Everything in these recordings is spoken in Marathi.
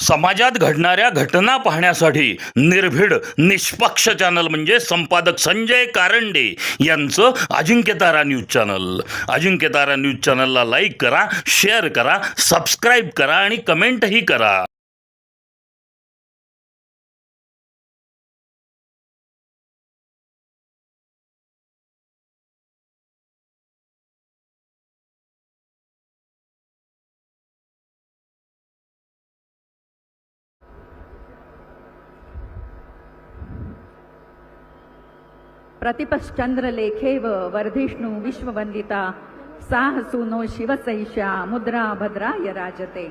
समाजात घडणाऱ्या घटना पाहण्यासाठी निर्भीड निष्पक्ष चॅनल म्हणजे संपादक संजय कारंडे यांचं Ajinkyatara news channel. Ajinkyatara news चॅनलला लाईक करा, शेअर करा, सबस्क्राईब करा आणि कमेंटही करा. प्रतिपश्चंद्र लेखेव वर्धिष्णु विश्ववंदिता साहसूनो शिवसैष्या मुद्रा भद्राय राजते.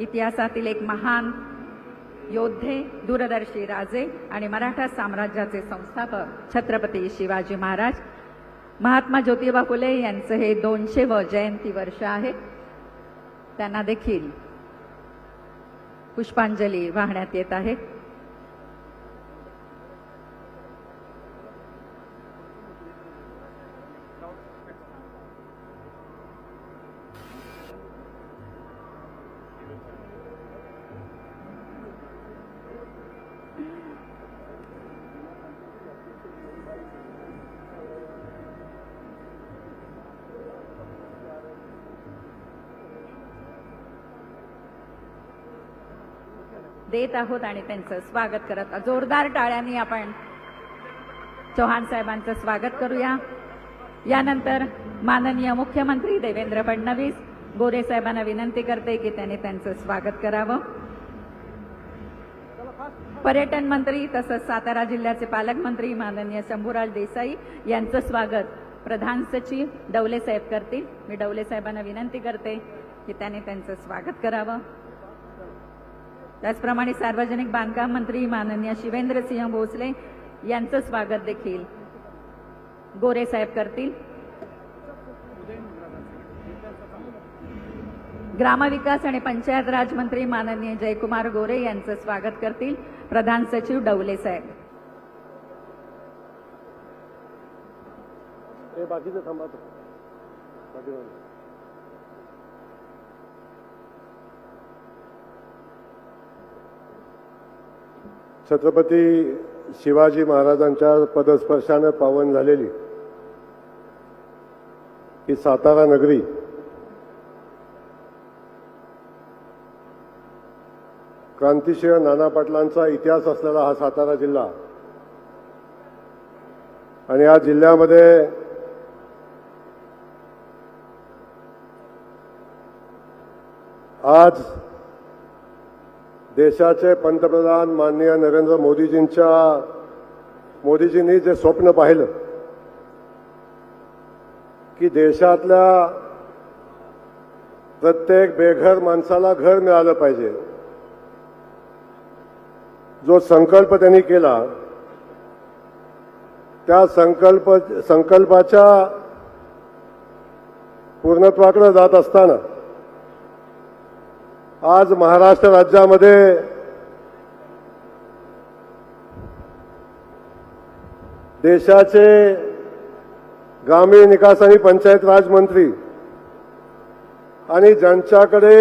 इतिहासातील एक महान योद्धे, दूरदर्शी राजे आणि मराठा साम्राज्याचे संस्थापक छत्रपती शिवाजी महाराज. महात्मा ज्योतिबा फुले यांचं हे 200वे जयंती वर्ष आहे. त्यांना देखील पुष्पांजली वाहण्यात येत आहे. देत आहोत आणि त्यांचं स्वागत करत जोरदार टाळ्यांनी आपण चव्हाण साहेबांचं स्वागत करूया. यानंतर माननीय मुख्यमंत्री देवेंद्र फडणवीस गोरे साहेबांना विनंती करते की त्यांनी त्यांचं स्वागत करावं. पर्यटन मंत्री तसंच सातारा जिल्ह्याचे पालकमंत्री माननीय शंभूराज देसाई यांचं स्वागत प्रधान सचिव डवले साहेब करतील. मी डवले साहेबांना विनंती करते की त्यांनी त्यांचं स्वागत करावं. त्याचप्रमाणे सार्वजनिक बांधकाम मंत्री माननीय शिवेंद्रसिंह भोसले यांचं स्वागत देखील गोरे साहेब करतील. ग्रामविकास आणि पंचायत राज मंत्री माननीय जयकुमार गोरे यांचं स्वागत करतील प्रधान सचिव डवले साहेब. छत्रपती शिवाजी महाराजांच्या पदस्पर्शाने पावन झालेली ही सातारा नगरी क्रांतिसिंह नाना पाटलांचा इतिहास असलेला हा सातारा जिल्हा आणि या जिल्ह्यामध्ये आज देशाचे पंतप्रधान माननीय नरेंद्र मोदीजींनी जे स्वप्न पाहिलं की देशातल्या प्रत्येक बेघर माणसाला घर मिळालं पाहिजे, जो संकल्प त्यांनी केला त्या संकल्पाच्या पूर्णत्वाकडे जात असताना आज महाराष्ट्र राज्यामध्ये देशाचे ग्रामीण विकास आणि पंचायत राज मंत्री आणि ज्यांच्याकडे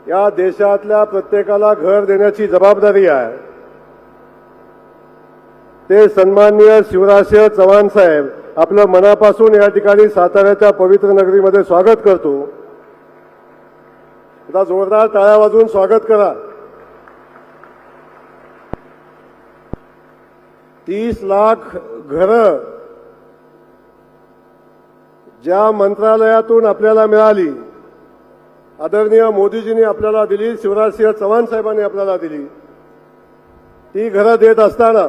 या देशातल्या प्रत्येकाला घर देण्याची जबाबदारी आहे ते सन्माननीय शिवराजसिंह चव्हाण साहेब आपलं मनापासून या ठिकाणी साताऱ्याच्या पवित्र नगरीमध्ये स्वागत करतो. आता जोरदार टाळ्या वाजवून स्वागत करा. 30 लाख घरं ज्या मंत्रालयातून आपल्याला मिळाली, आदरणीय मोदीजींनी आपल्याला दिली, शिवराजसिंह चव्हाण साहेबांनी आपल्याला दिली, ती घरं देत असताना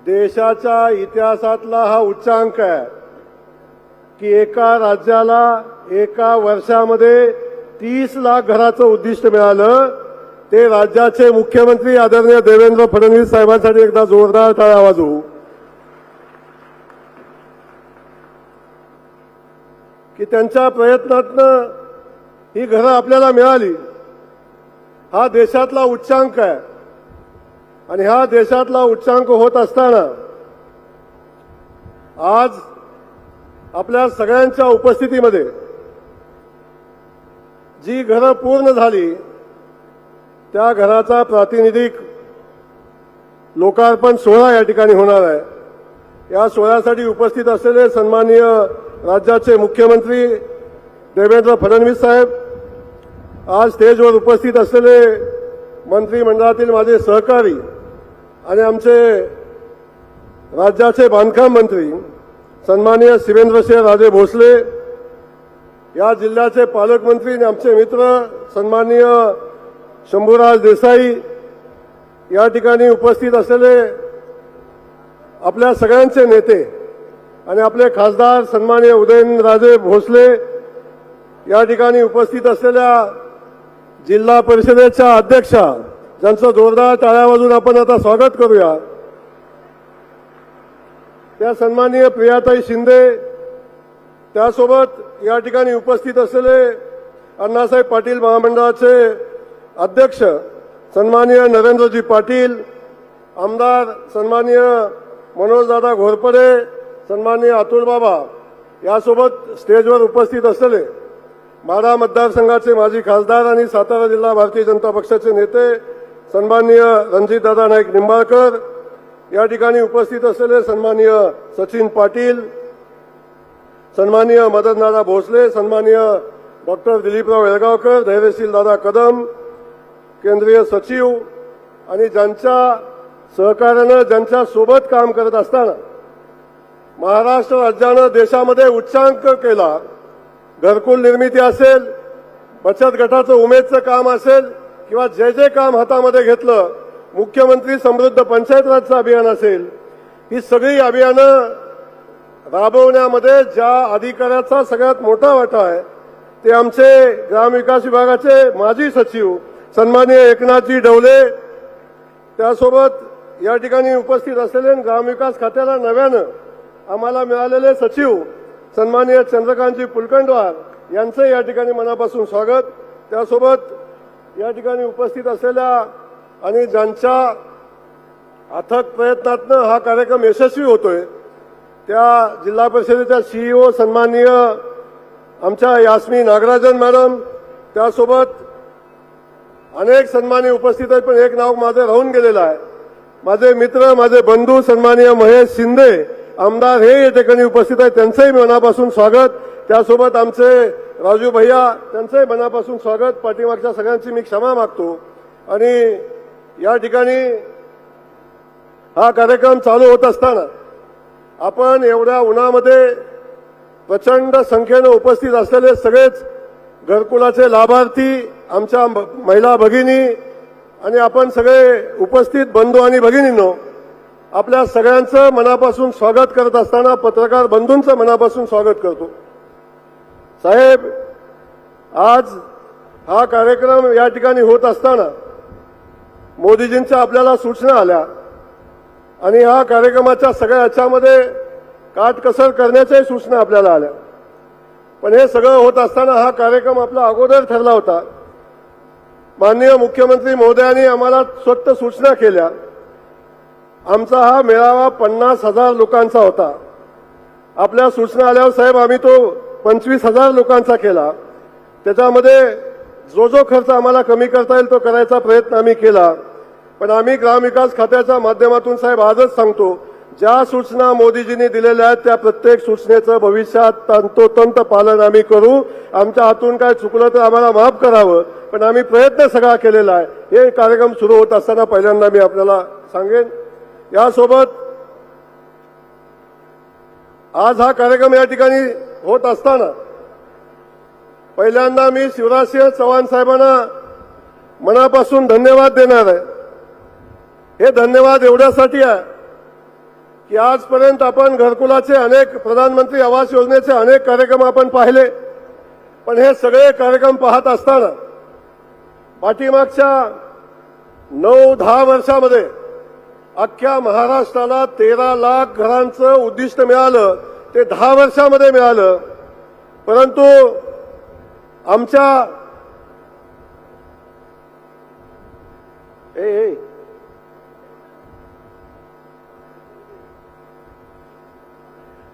देशाच्या इतिहासातला हा उच्चांक आहे की एका राज्याला एका वर्षामध्ये 30 लाख घराचं उद्दिष्ट मिळालं. ते राज्याचे मुख्यमंत्री आदरणीय देवेंद्र फडणवीस साहेबांसाठी एकदा जोरदार टाळ्या वाजवू की त्यांच्या प्रयत्नातनं ही घरं आपल्याला मिळाली. हा देशातला उच्चांक आहे आणि हा देशातला उच्चांक होत असताना आज आपल्या सगळ्यांच्या उपस्थितीमध्ये जी घरं पूर्ण झाली त्या घराचा प्रातिनिधिक लोकार्पण सोहळा या ठिकाणी होणार आहे. या सोहळ्यासाठी उपस्थित असलेले सन्माननीय राज्याचे मुख्यमंत्री देवेंद्र फडणवीस साहेब, आज स्टेजवर उपस्थित असलेले मंत्रिमंडळातील माझे सहकारी आणि आमचे राज्याचे बांधकाम मंत्री सन्माननीय शिवेंद्रसिंह राजे भोसले, या जिल्ह्याचे पालकमंत्री आणि आमचे मित्र सन्माननीय शंभूराज देसाई, या ठिकाणी उपस्थित असलेले आपल्या सगळ्यांचे नेते आणि आपले खासदार सन्माननीय उदयनराजे भोसले, या ठिकाणी उपस्थित असलेल्या जिल्हा परिषदेच्या अध्यक्षा, ज्यांचं जोरदार टाळ्या वाजवून आपण आता स्वागत करूया, त्या सन्माननीय प्रियाताई शिंदे, त्यासोबत या ठिकाणी उपस्थित असलेले अण्णासाहेब पाटील महामंडळाचे अध्यक्ष सन्माननीय नरेंद्रजी पाटील, आमदार सन्माननीय मनोजदादा घोरपडे, सन्माननीय अतुल बाबा, यासोबत स्टेजवर उपस्थित असलेले माढा मतदारसंघाचे माजी खासदार आणि सातारा जिल्हा भारतीय जनता पक्षाचे नेते सन्माननीय रणजितदादा नाईक निंबाळकर, या ठिकाणी उपस्थित असलेले सन्माननीय सचिन पाटील, सन्माननीय मदनदादा भोसले, सन्माननीय डॉक्टर दिलीपराव येळगावकर, धैर्यशील दादा कदम, केंद्रीय सचिव आणि ज्यांच्या सहकार्यानं ज्यांच्या सोबत काम करत असताना महाराष्ट्र राज्यानं देशामध्ये उच्चांक केला. घरकुल निर्मिती असेल, बचत गटाचं उमेदचं काम असेल किंवा जे जे काम हातामध्ये घेतलं, मुख्यमंत्री समृद्ध पंचायत राजचं अभियान असेल, ही सगळी अभियानं राबवण्यामध्ये ज्या अधिकाऱ्याचा सगळ्यात मोठा वाटा आहे ते आमचे ग्रामविकास विभागाचे माजी सचिव सन्माननीय एकनाथजी डवले, त्यासोबत या ठिकाणी उपस्थित असलेले ग्रामविकास खात्याला नव्यानं आम्हाला मिळालेले सचिव सन्माननीय चंद्रकांतजी पुलकंडवार यांचं या ठिकाणी मनापासून स्वागत. त्यासोबत या ठिकाणी उपस्थित असलेल्या आणि ज्यांच्या अथक प्रयत्नातनं हा कार्यक्रम यशस्वी होतोय त्या जिल्हा परिषदेच्या सीईओ सन्माननीय आमच्या यास्मी नागराजन मॅडम, त्यासोबत अनेक सन्मानी उपस्थित आहेत, पण एक नाव माझं राहून गेलेलं आहे. माझे मित्र, माझे बंधू सन्माननीय महेश शिंदे आमदार हे या ठिकाणी उपस्थित आहेत, त्यांचंही मनापासून स्वागत. त्यासोबत आमचे राजू भैया, त्यांचंही मनापासून स्वागत. पाठीमागच्या सगळ्यांची मी क्षमा मागतो. आणि या ठिकाणी हा कार्यक्रम चालू होत असताना आपण एवढ्या उन्हामध्ये प्रचंड संख्येनं उपस्थित असलेले सगळेच घरकुलाचे लाभार्थी, आमच्या महिला भगिनी आणि आपण सगळे उपस्थित बंधू आणि भगिनींनो, आपल्या सगळ्यांचं मनापासून स्वागत करत असताना पत्रकार बंधूंचं मनापासून स्वागत करतो. साहेब, आज हा कार्यक्रम या ठिकाणी होत असताना मोदीजींच्या आपल्याला सूचना आल्या आणि ह्या कार्यक्रमाच्या सगळ्या याच्यामध्ये काटकसर करण्याच्याही सूचना आपल्याला आल्या. पण हे सगळं होत असताना हा कार्यक्रम आपला अगोदर ठरला होता. माननीय मुख्यमंत्री महोदयांनी आम्हाला स्वतः सूचना केल्या. आमचा हा मेळावा 50,000 लोकांचा होता. आपल्या सूचना आल्यावर साहेब आम्ही तो 25,000 लोकांचा केला. त्याच्यामध्ये जो जो खर्च आम्हाला कमी करता येईल तो करायचा प्रयत्न आम्ही केला. पण आम्ही ग्रामविकास खात्याच्या माध्यमातून साहेब आजच सांगतो, ज्या सूचना मोदीजींनी दिलेल्या आहेत त्या प्रत्येक सूचनेचं भविष्यात तंतोतंत पालन आम्ही करू. आमच्या हातून काय चुकलं तर आम्हाला माफ करावं, पण आम्ही प्रयत्न सगळा केलेला आहे. हे कार्यक्रम सुरू होत असताना पहिल्यांदा मी आपल्याला सांगेन. यासोबत आज हा कार्यक्रम या ठिकाणी होत असताना पहिल्यांदा मी शिवराजसिंह चव्हाण साहेबांना मनापासून धन्यवाद देणार आहे. हे धन्यवाद एवढ्यासाठी आहे की आजपर्यंत आपण घरकुलाचे अनेक, प्रधानमंत्री आवास योजनेचे अनेक कार्यक्रम आपण पाहिले, पण हे सगळे कार्यक्रम पाहत असताना पाठीमागच्या 9-10 वर्षामध्ये अख्ख्या महाराष्ट्राला 13 लाख घरांचं उद्दिष्ट मिळालं. ते 10 वर्षामध्ये मिळालं. परंतु आमच्या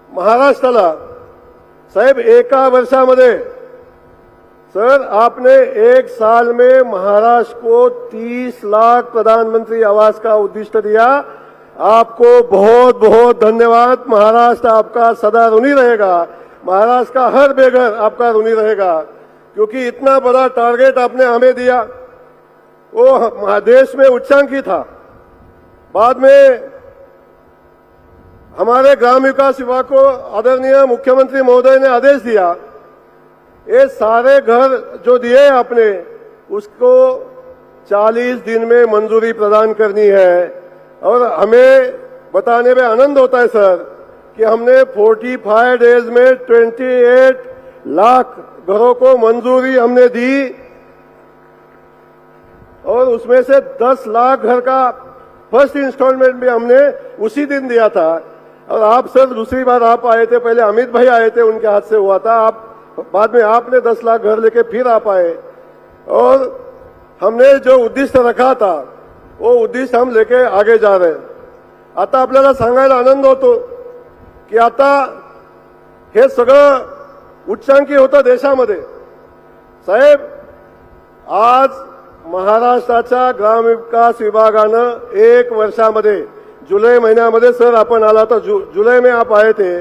महाराष्ट्राला साहेब एका वर्षामध्ये सर, आपने एक साल में महाराष्ट्र को 30 लाख प्रधानमंत्री आवास का उद्दिष्ट दिया। आपको बहुत बहुत धन्यवाद। महाराष्ट्र आपका सदा ऋणी रहेगा। महाराष्ट्र का हर बेघर आपका ऋणी रहेगा, क्योंकि इतना बड़ा टारगेट आपने हमें दिया, वो देश में उच्चांकी था। बाद में हमारे ग्राम विकास विभाग को आदरणीय मुख्यमंत्री महोदय ने आदेश दिया, ये सारे घर जो दिए आपने उसको 40 दिन में मंजूरी प्रदान करनी है। और हमें बताने में आनंद होता है सर कि हमने 45 डेज में 28 लाख घरों को मंजूरी हमने दी, और उसमें से 10 लाख घर का फर्स्ट इंस्टॉलमेंट भी हमने उसी दिन दिया था। और आप सर दूसरी बार आप आए थे, पहले अमित भाई आए थे, उनके हाथ से हुआ था। आप बाद में आपने 10 लाख घर लेके फिर आप आए, और हमने जो उद्दिष्ट रखा था वो उद्दिष्ट हम लेके आगे जा रहे हैं। आता आपल्याला सांगायला आनंद होतो की आता हे सगळं उच्चांकी होतं देशामध्ये। साहेब, आज महाराष्ट्राच्या ग्रामविकास विभागानं 1 वर्षामध्ये जुलै महीन्यामध्ये सर आपण आला था, जुलाई में आप आए थे,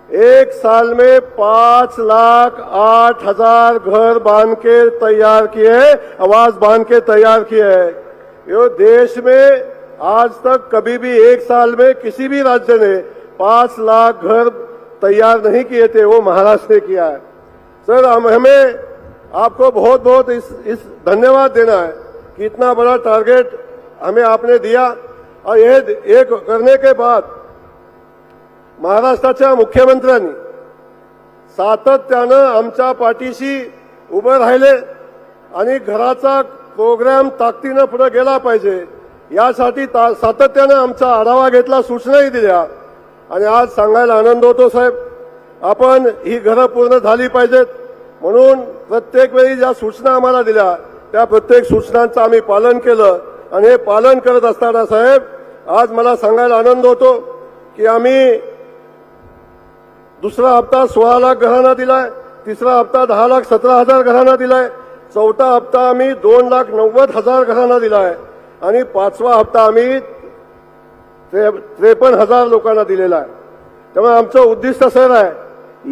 1 साल में 5,08,000 घर बांध के तैयार किए, आवास बांध के तैयार किए है। ये देश में आज तक कभी भी 1 साल में किसी भी राज्य ने 5 लाख घर तैयार नहीं किए थे, वो महाराष्ट्र ने किया है। सर, हमें आपको बहुत बहुत इस धन्यवाद देना है कि इतना बड़ा टारगेट हमें आपने दिया। और ये करने के बाद महाराष्ट्राच्या मुख्यमंत्र्यांनी सातत्यानं आमच्या पाठीशी उभे राहिले आणि घराचा प्रोग्राम ताकदीनं पुढे गेला पाहिजे यासाठी सातत्यानं आमचा आढावा घेतला, सूचनाही दिल्या। आणि आज सांगायला आनंद होतो साहेब, आपण ही घरं पूर्ण झाली पाहिजेत म्हणून प्रत्येक वेळी ज्या सूचना आम्हाला दिल्या त्या प्रत्येक सूचनांचं आम्ही पालन केलं। आणि हे पालन करत असताना साहेब, आज मला सांगायला आनंद होतो की आम्ही दुसरा हप्ता 16 लाख घरांना दिलाय, तिसरा हप्ता 10,17,000 घरांना दिलाय, चौथा हप्ता आम्ही 2,90,000 घरांना दिलाय आणि 5वा हप्ता आम्ही 53,000 लोकांना दिलेला आहे। त्यामुळे आमचं उद्दिष्ट सर आहे,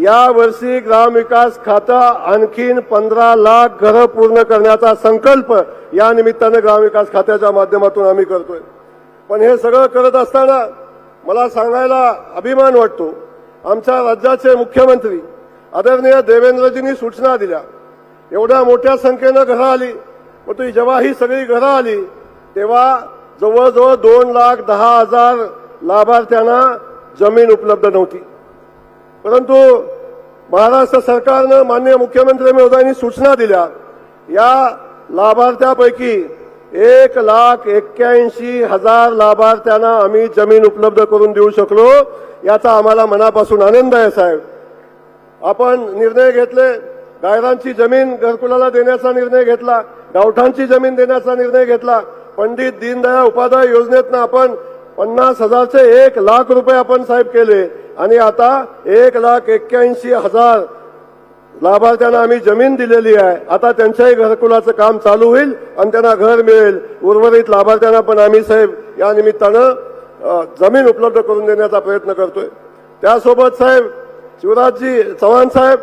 या वर्षी ग्रामविकास खाता आणखीन 15 लाख घरं पूर्ण करण्याचा संकल्प या निमित्ताने ग्रामविकास खात्याच्या माध्यमातून आम्ही करतोय। पण हे सगळं करत असताना मला सांगायला अभिमान वाटतो, आमच्या राज्याचे मुख्यमंत्री आदरणीय देवेंद्रजींनी सूचना दिल्या, एवढ्या मोठ्या संख्येनं घरं आली, मग जेव्हा ही सगळी घरं आली तेव्हा जवळजवळ 2,10,000 लाभार्थ्यांना जमीन उपलब्ध नव्हती। परंतु महाराष्ट्र सरकारनं माननीय मुख्यमंत्री महोदयांनी सूचना दिल्या, या लाभार्थ्यापैकी 1,81,000 लाभार्थ्यांना आम्ही जमीन उपलब्ध करून देऊ शकलो, याचा आम्हाला मनापासून आनंद आहे साहेब। आपण निर्णय घेतले, गायरांची जमीन घरकुलाला देण्याचा निर्णय घेतला, गावठांची जमीन देण्याचा निर्णय घेतला, पंडित दीनदयाळ उपाध्याय योजनेतनं आपण 50,000 चे 1 लाख रुपये आपण साहेब केले आणि आता 1,81,000 लाभार्थ्यांना आम्ही जमीन दिलेली आहे। आता त्यांच्याही घरकुलाचं काम चालू होईल आणि त्यांना घर मिळेल। उर्वरित लाभार्थ्यांना पण आम्ही साहेब या निमित्तानं जमीन उपलब्ध करून देण्याचा प्रयत्न करतोय। त्यासोबत साहेब शिवराज जी चौहान साहब,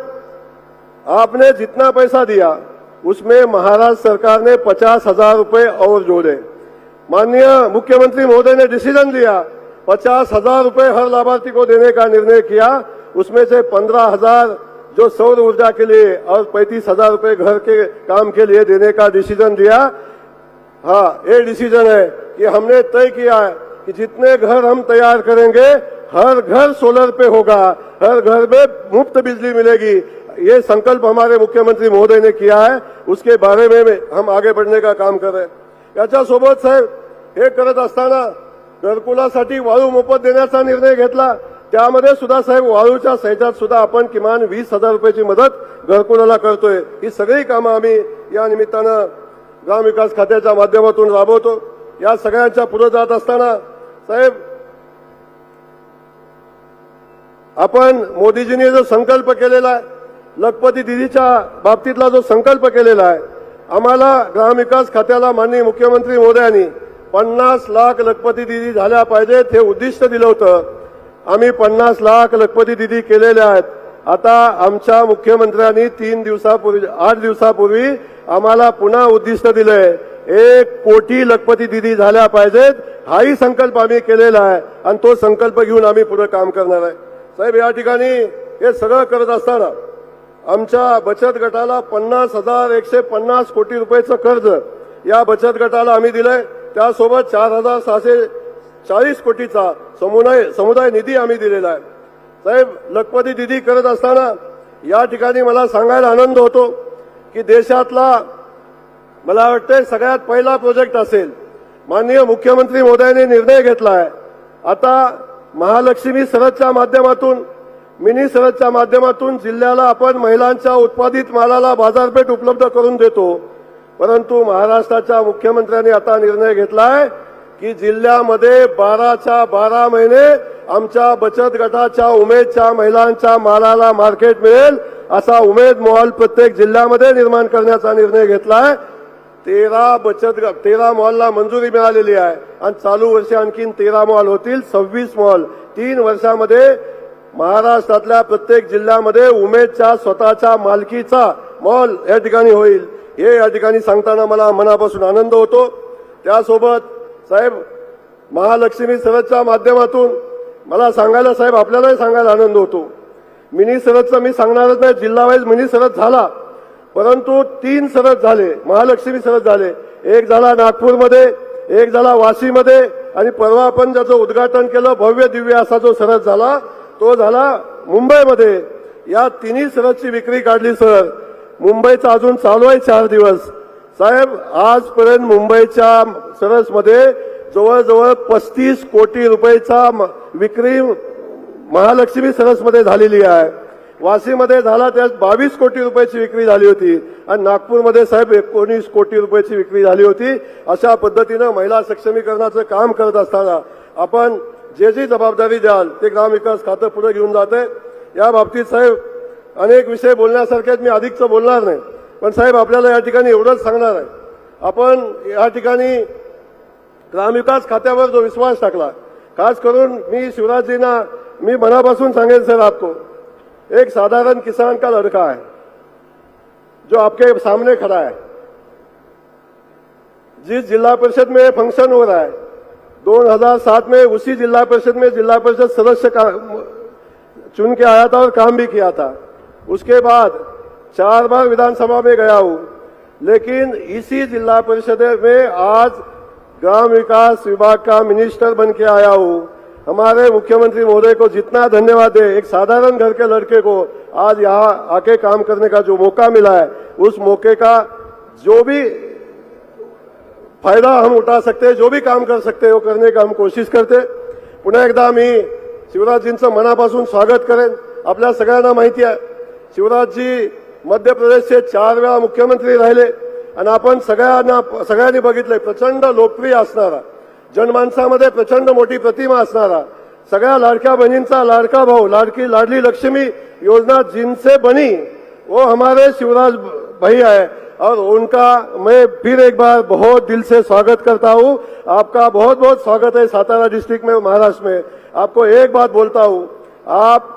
आपने जितना पैसा दिया उसमें महाराष्ट्र सरकार ने 50,000 रुपए और जोड़े। माननीय मुख्यमंत्री महोदय ने डिसीजन लिया, 50,000 रुपए हर लाभार्थी को देने का निर्णय किया। उसमें से 15,000 जो सौर ऊर्जा के लिए और 35,000 रुपए घर के काम के लिए देने का डिसीजन लिया। हाँ, ये डिसीजन है कि हमने तय किया है कि जितने घर हम तैयार करेंगे हर घर सोलर पे होगा, हर घर में मुफ्त बिजली मिलेगी। ये संकल्प हमारे मुख्यमंत्री महोदय ने किया है, उसके बारे में हम आगे बढ़ने का काम कर रहे हैं। याच्यासोबत साहेब हे करत असताना घरकुलासाठी वाळू मोफत देण्याचा निर्णय घेतला। त्यामध्ये सुद्धा साहेब वाळूच्या सह्यात सुद्धा आपण किमान 20,000 रुपयाची मदत घरकुलाला करतोय। ही सगळी कामं आम्ही या निमित्तानं ग्रामविकास खात्याच्या माध्यमातून राबवतो। या सगळ्यांच्या पुढे जात असताना साहेब आपण मोदीजींनी जो संकल्प केलेला आहे लखपती दिदीच्या बाबतीतला जो संकल्प केलेला आहे, आम्हाला ग्रामविकास खात्याला माननीय मुख्यमंत्री महोदयांनी 50 लाख लखपती दिदी झाल्या पाहिजेत हे उद्दिष्ट दिलं होतं. आम्ही 50 लाख लखपती दिदी केलेल्या आहेत. आता आमच्या मुख्यमंत्र्यांनी 8 दिवसापूर्वी आम्हाला पुन्हा उद्दिष्ट दिलंय 1 कोटी लखपती दिदी झाल्या पाहिजेत. हाही संकल्प आम्ही केलेला आहे आणि तो संकल्प घेऊन आम्ही पुढे काम करणार आहे. साहेब, या ठिकाणी हे सगळं करत असताना आमच्या बचत गटाला 50,150 कोटी रुपयाचं कर्ज या बचत गटाला आम्ही दिलंय. त्यासोबत 4,640 कोटीचा समुदाय निधी आम्ही दिलेला आहे. साहेब, लखपती दिदी करत असताना या ठिकाणी मला सांगायला आनंद होतो की देशातला मला वाटतं सगळ्यात पहिला प्रोजेक्ट असेल. माननीय मुख्यमंत्री महोदयांनी निर्णय घेतला आहे, आता महालक्ष्मी सरसच्या माध्यमातून, मिनी सरसच्या माध्यमातून जिल्ह्याला आपण महिलांच्या उत्पादित मालाला बाजारपेठ उपलब्ध करून देतो. परंतु महाराष्ट्राच्या मुख्यमंत्र्यांनी आता निर्णय घेतलाय की जिल्ह्यामध्ये 12च्या 12 महिने आमच्या बचत गटाच्या उमेदच्या महिलांच्या मालाला मार्केट मिळेल असा उमेद मॉल प्रत्येक जिल्ह्यामध्ये निर्माण करण्याचा निर्णय घेतलाय. 13 मॉलला मंजुरी मिळालेली आहे आणि चालू वर्षी आणखीन 13 मॉल होतील. 26 मॉल 3 वर्षामध्ये महाराष्ट्रातल्या प्रत्येक जिल्ह्यामध्ये उमेदच्या स्वतःच्या मालकीचा मॉल या ठिकाणी होईल. हे या ठिकाणी सांगताना मला मनापासून आनंद होतो. त्यासोबत साहेब, महालक्ष्मी सरसच्या माध्यमातून मला सांगायला, साहेब आपल्यालाही सांगायला आनंद होतो, मिनी सरसचं मी सांगणारच नाही, जिल्हा वाईज मिनी सरस झाला, परंतु 3 सरस झाले, महालक्ष्मी सरस झाले. एक झाला नागपूरमध्ये, एक झाला वाशीमध्ये आणि परवा आपण ज्याचं उद्घाटन केलं भव्य दिव्य असा जो सरस झाला तो झाला मुंबईमध्ये. या तिन्ही सरसची विक्री काढली सर. मुंबईचा अजून चालू आहे 4 दिवस. साहेब, आजपर्यंत मुंबईच्या सरसमध्ये जवळजवळ 35 कोटी रुपयाचा विक्री महालक्ष्मी सरसमध्ये झालेली आहे. वाशीमध्ये झाला त्यात 22 कोटी रुपयाची विक्री झाली होती आणि नागपूरमध्ये साहेब 19 कोटी रुपयाची विक्री झाली होती. अशा पद्धतीनं महिला सक्षमीकरणाचं काम करत असताना आपण जे जबाबदारी द्याल ते ग्रामविकास खातं पुढे घेऊन जाते. या बाबतीत साहेब अनेक विषय बोलण्यासारखे आहेत, मी अधिकचं बोलणार नाही, पण साहेब आपल्याला या ठिकाणी एवढंच सांगणार आहे, आपण या ठिकाणी ग्रामविकास खात्यावर जो विश्वास टाकला, खास करून मी शिवराजजींना मी मनापासून सांगेन सर, आपको एक साधारण किसान का लड़का है जो आपके सामने खड़ा है. जिस जिला परिषद में फंक्शन हो रहा है 2007 में उसी जिला परिषद में जिला परिषद सदस्य चुन के आया था और काम भी किया था. उसके बाद 4 बार विधानसभा में गया हूं, लेकिन इसी जिला परिषद में आज ग्राम विकास विभाग का मिनिस्टर बन के आया हूं. हमारे मुख्यमंत्री महोदय को जितना धन्यवाद है, एक साधारण घर के लड़के को आज यहाँ आके काम करने का जो मौका मिला है, उस मौके का जो भी फायदा हम उठा सकते हैं, जो भी काम कर सकते हैं वो करने का हम कोशिश करते. पुन्हा एकदा मी शिवराजजींचं मनापासून स्वागत करेन. आपल्या सगळ्यांना माहिती आहे शिवराजजी मध्य प्रदेशचे 4 वेळा मुख्यमंत्री राहिले आणि आपण सगळ्यांनी बघितलंय प्रचंड लोकप्रिय असणारा, जनमानसामध्ये प्रचंड मोठी प्रतिमा असणारा, सगळ्या लाडक्या बहिणींचा लाडका भाऊ, लाडली लक्ष्मी योजना जिनसे बनी वो हमारे शिवराज भाई है और उनका मैं फिर एक बार बहुत दिल से स्वागत करता हूं. आपका बहुत बहुत स्वागत है सातारा डिस्ट्रिक्ट में, महाराष्ट्र में. आपको एक बात बोलता हूं, आप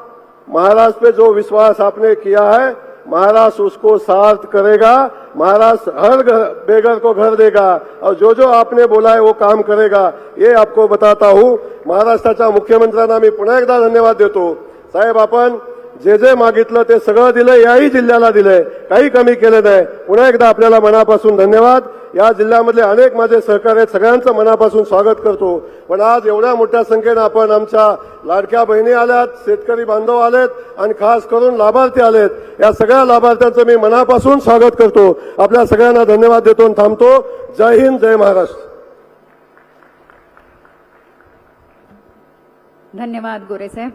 महाराष्ट्र पे जो विश्वास आपने किया है, महाराष्ट्र उसको सार्थ करेगा. महाराष्ट्र हर बेघर को घर देगा और जो जो आपने बोला है वो काम करेगा, ये आपको बताता हूं. महाराष्ट्राच्या मुख्यमंत्र्यांना मी पुन्हा एकदा धन्यवाद देतो. साहेब, आपण जे मागितलं ते सगळं दिलं, याही जिल्ह्याला दिलंय, काही कमी केलं नाही. पुन्हा एकदा आपल्याला मनापासून धन्यवाद. या जिल्ह्यामधले अनेक माझे सहकारी आहेत, सगळ्यांचं मनापासून स्वागत करतो. पण आज एवढ्या मोठ्या संख्येनं आपण आमच्या लाडक्या बहिणी आल्यात, शेतकरी बांधव आलेत आणि खास करून लाभार्थी आलेत. या सगळ्या लाभार्थ्यांचं मी मनापासून स्वागत करतो. आपल्या सगळ्यांना धन्यवाद देतो आणि थांबतो. जय हिंद, जय महाराष्ट्र. धन्यवाद गोरे साहेब.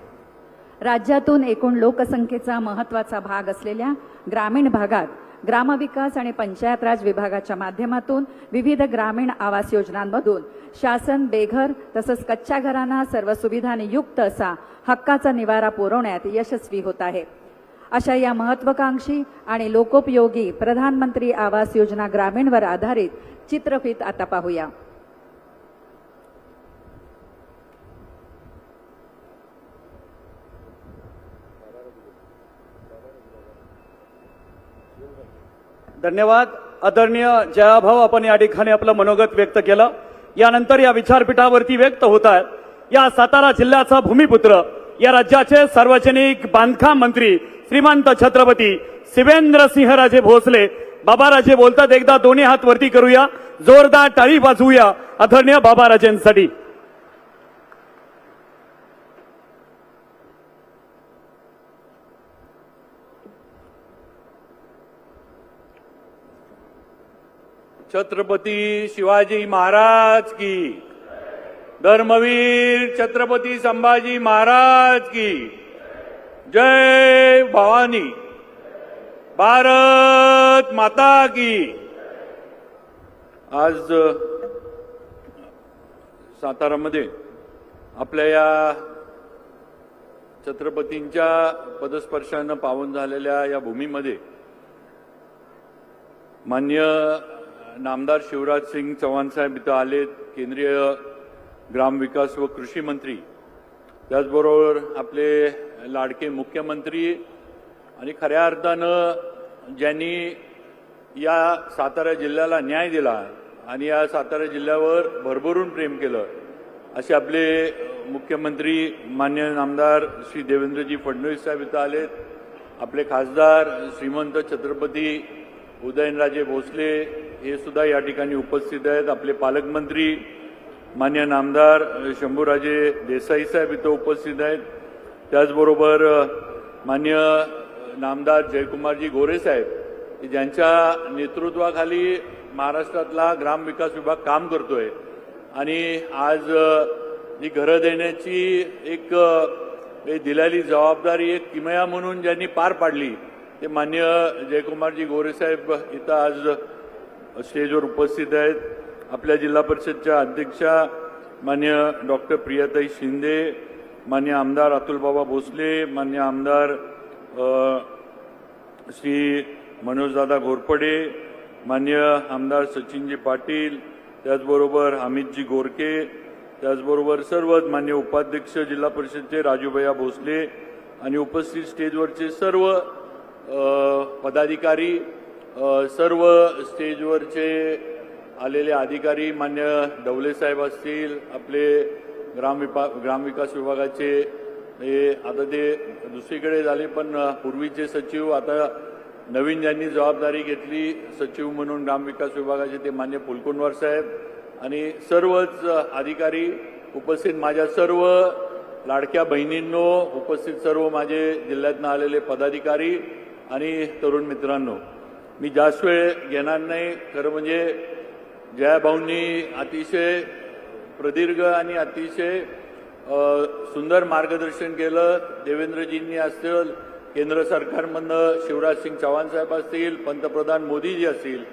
राज्यातून एकूण लोकसंख्येचा महत्त्वाचा भाग असलेल्या ग्रामीण भागात ग्रामविकास आणि पंचायत राज विभागाच्या माध्यमातून विविध ग्रामीण आवास योजनांमधून शासन बेघर तसंच कच्च्या घरांना सर्व सुविधांनी युक्त असा हक्काचा निवारा पुरवण्यात यशस्वी होत आहे. अशा या महत्वाकांक्षी आणि लोकोपयोगी प्रधानमंत्री आवास योजना ग्रामीणवर आधारित चित्रफित आता पाहूया. धन्यवाद. आदरणीय जयाभाऊ, आपण या ठिकाणी आपलं मनोगत व्यक्त केलं. यानंतर या विचारपीठावरती व्यक्त होत आहे या सातारा जिल्ह्याचा भूमिपुत्र, या राज्याचे सार्वजनिक बांधकाम मंत्री श्रीमंत छत्रपती शिवेंद्रसिंहराजे भोसले बाबाराजे बोलतात. एकदा दोन्ही हात वरती करूया, जोरदार टाळी वाजवूया आदरणीय बाबाराजेंसाठी. छत्रपती शिवाजी महाराज की, धर्मवीर छत्रपती संभाजी महाराज की जय. भवानी, भारत माता की. आज सातारामध्ये आपल्या या छत्रपतींच्या पदस्पर्शानं पावन झालेल्या या भूमीमध्ये मान्य नामदार शिवराज सिंग चौहान साहेब इथं आलेत, केंद्रीय ग्रामविकास व कृषी मंत्री, त्याचबरोबर आपले लाडके मुख्यमंत्री आणि खऱ्या अर्थानं ज्यांनी या सातारा जिल्ह्याला न्याय दिला आणि या सातारा जिल्ह्यावर भरभरून प्रेम केलं असे आपले मुख्यमंत्री मान्य नामदार श्री देवेंद्रजी फडणवीस साहेब इथं आलेत. आपले खासदार श्रीमंत छत्रपती उदयनराजे भोसले हे सुद्धा या ठिकाणी उपस्थित आहेत. आपले पालकमंत्री मान्य नामदार शंभूराजे देसाई साहेब इथं उपस्थित आहेत. त्याचबरोबर मान्य नामदार जयकुमारजी गोरे साहेब, ज्यांच्या नेतृत्वाखाली महाराष्ट्रातला ग्रामविकास विभाग काम करतोय आणि आज जी घरं देण्याची एक दिलेली जबाबदारी एक किमया म्हणून ज्यांनी पार पाडली ते मान्य जयकुमारजी गोरे साहेब इथं आज स्टेजवर उपस्थित आहेत. आपल्या जिल्हा परिषदच्या अध्यक्षा मान्य डॉक्टर प्रियाताई शिंदे, मान्य आमदार अतुलबाबा भोसले, मान्य आमदार श्री मनोजदादा घोरपडे, मान्य आमदार सचिनजी पाटील, त्याचबरोबर अमितजी गोरके, त्याचबरोबर सर्वच मान्य उपाध्यक्ष जिल्हा परिषदचे राजूभैया भोसले आणि उपस्थित स्टेजवरचे सर्व पदाधिकारी, सर्व स्टेजवरचे आलेले अधिकारी, मान्य डवले साहेब असतील, आपले ग्रामविकास विभागाचे हे आता ते दुसरीकडे झाले, पण पूर्वीचे सचिव आता नवीन ज्यांनी जबाबदारी घेतली सचिव म्हणून ग्रामविकास विभागाचे ते मान्य फुलकुंडवार साहेब आणि सर्वच अधिकारी उपस्थित, माझ्या सर्व लाडक्या बहिणींनो, उपस्थित सर्व माझे जिल्ह्यातनं आलेले पदाधिकारी आणि तरुण मित्रांनो, मी जास्त वेळ घेणार नाही. खरं म्हणजे जयाभाऊंनी अतिशय प्रदीर्घ आणि अतिशय सुंदर मार्गदर्शन केलं. देवेंद्रजींनी असतील, केंद्र सरकारमधनं शिवराज सिंग चौहान साहेब असतील, पंतप्रधान मोदीजी असतील,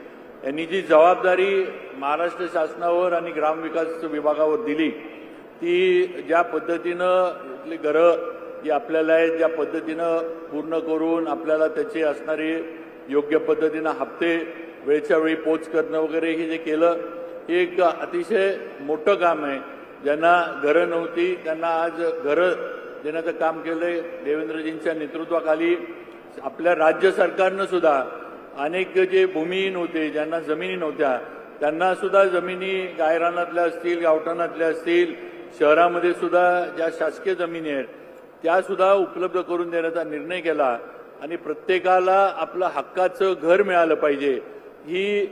यांनी जी जबाबदारी महाराष्ट्र शासनावर आणि ग्रामविकास विभागावर दिली ती ज्या पद्धतीनं इथली घरं जी आपल्याला आहेत ज्या पद्धतीनं पूर्ण करून आपल्याला त्याचे असणारे योग्य पद्धतीनं हप्ते वेळच्या वेळी पोच करणं वगैरे हे जे केलं हे एक अतिशय मोठं काम आहे. ज्यांना घरं नव्हती त्यांना आज घरं देण्याचं काम केलंय. देवेंद्रजींच्या नेतृत्वाखाली आपल्या राज्य सरकारनं सुद्धा अनेक जे भूमिहीन होते, ज्यांना जमिनी नव्हत्या, त्यांना सुद्धा जमिनी गायरानातल्या असतील, गावठाणातल्या असतील, शहरामध्ये सुद्धा ज्या शासकीय जमिनी आहेत त्या सुद्धा उपलब्ध करून देण्याचा निर्णय केला आणि प्रत्येकाला आपलं हक्काचं घर मिळालं पाहिजे ही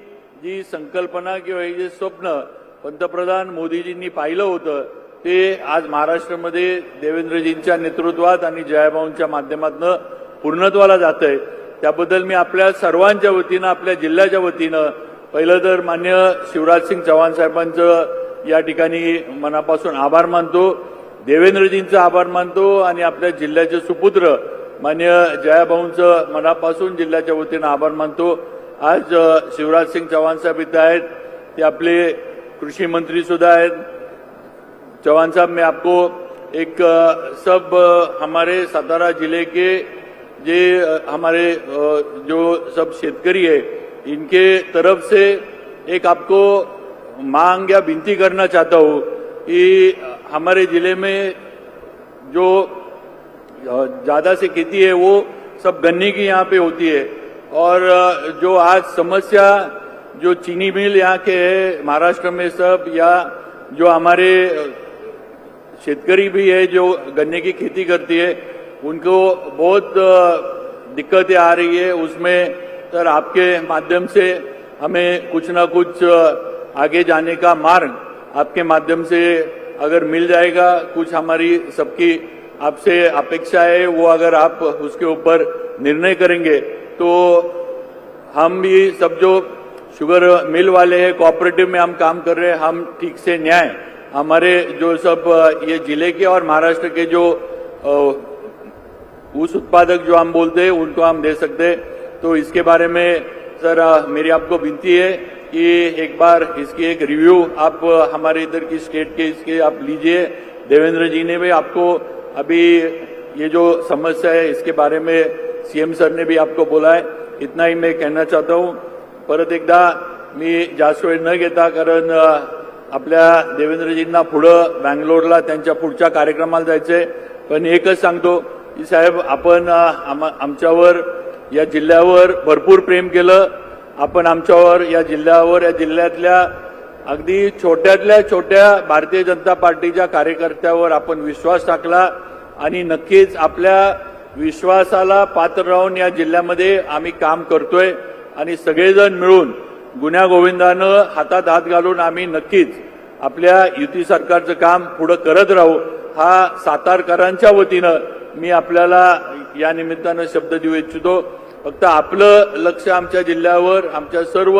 जी संकल्पना किंवा हे जे स्वप्न पंतप्रधान मोदीजींनी पाहिलं होतं ते आज महाराष्ट्रामध्ये देवेंद्रजींच्या नेतृत्वात आणि जयाभाऊंच्या माध्यमातून पूर्णत्वाला जात आहे. त्याबद्दल मी आपल्या सर्वांच्या वतीनं, आपल्या जिल्ह्याच्या वतीनं पहिलं तर मान्य शिवराज सिंग चौहान साहेबांचं या ठिकाणी मनापासून आभार मानतो, देवेंद्रजींचं आभार मानतो आणि आपल्या जिल्ह्याचे सुपुत्र मान्य जयाभाऊंचं मनापासून जिल्ह्याच्या वतीनं आभार मानतो. आज शिवराज सिंग चौहान साहेब इथं आहेत, ते आपले कृषी मंत्री सुद्धा आहेत. चौहान साहब, मैं आपको एक सब हमारे सातारा जिले के हमारे जो सब शेतकरी है इनके तरफ से एक आपको मांग या विनती करना चाहता हूँ कि हमारे जिले में जो ज्यादा से खेती है वो सब गन्ने की यहाँ पे होती है और जो आज समस्या जो चीनी मिल यहाँ के है महाराष्ट्र में सब या जो हमारे शेतकरी भी है जो गन्ने की खेती करती है उनको बहुत दिक्कतें आ रही है उसमें सर आपके माध्यम से हमें कुछ ना कुछ आगे जाने का मार्ग आपके माध्यम से अगर मिल जाएगा कुछ हमारी सबकी आपसे अपेक्षा है वो अगर आप उसके ऊपर निर्णय करेंगे तो हम भी सब जो शुगर मिल वाले हैं कोऑपरेटिव में हम काम कर रहे हैं हम ठीक से न्याय हमारे जो सब ये जिले के और महाराष्ट्र के जो ऊस उत्पादक जो हम बोलते हैं उनको हम दे सकते हैं। तो इसके बारे में सर मेरी आपको विनती है कि एक बार इसकी एक रिव्यू आप हमारे इधर की स्टेट के इसके आप लीजिए। देवेंद्र जी ने भी आपको अभी ये जो समस्या है इसके बारे में सीएम सर ने भी आपको बोला है। इतना ही मैं कहना चाहता हूँ। परत एकदा मी जास्त वेळ न घेता कारण आपल्या देवेंद्रजींना पुढं बँगलोरला त्यांच्या पुढच्या कार्यक्रमाला जायचंय पण एकच सांगतो की साहेब आपण आमच्यावर या जिल्ह्यावर भरपूर प्रेम केलं आपण आमच्यावर या जिल्ह्यावर या जिल्ह्यातल्या अगदी छोट्यातल्या छोट्या भारतीय जनता पार्टीच्या कार्यकर्त्यावर आपण विश्वास टाकला आणि नक्कीच आपल्या विश्वासाला पात्र राहून या जिल्ह्यामध्ये आम्ही काम करतोय आणि सगळेजण मिळून गुण्यागोविंदानं हातात हात घालून आम्ही नक्कीच आपल्या युती सरकारचं काम पुढे करत राहू हा सातारकरांच्या वतीनं मी आपल्याला या निमित्तानं शब्द देऊ इच्छितो। फक्त आपलं लक्ष आमच्या जिल्ह्यावर आमच्या सर्व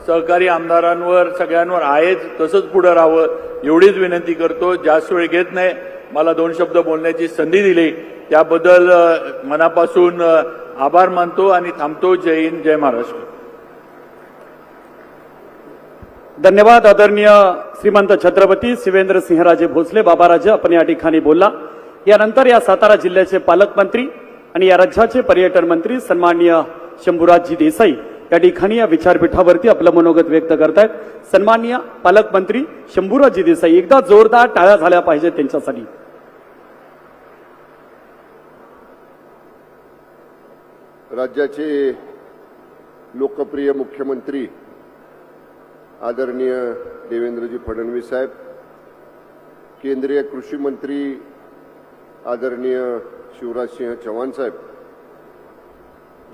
सहकारी आमदारांवर सगळ्यांवर आहेच तसंच पुढे राहावं एवढीच विनंती करतो। जास्त वेळ घेत नाही मला 2 शब्द बोलण्याची संधी दिली त्याबद्दल मनापासून आभार मानतो आणि थांबतो। जय हिंद जय महाराष्ट्र। धन्यवाद आदरणीय श्रीमंत छत्रपती शिवेंद्र सिंहराजे भोसले बाबाराजे आपण या ठिकाणी बोलला। यानंतर या सातारा जिल्ह्याचे पालकमंत्री आणि या राज्याचे पर्यटन मंत्री सन्माननीय शंभूराजजी देसाई या ठिकाणी या विचारपीठावरती आपलं मनोगत व्यक्त करतायत। सन्माननीय पालकमंत्री शंभूराजजी देसाई एकदा जोरदार टाळ्या झाल्या पाहिजेत त्यांच्यासाठी। राज्याचे लोकप्रिय मुख्यमंत्री आदरणीय देवेंद्रजी फडणवीस साहेब, केंद्रीय कृषी मंत्री आदरणीय शिवराजसिंह चौहान साहेब,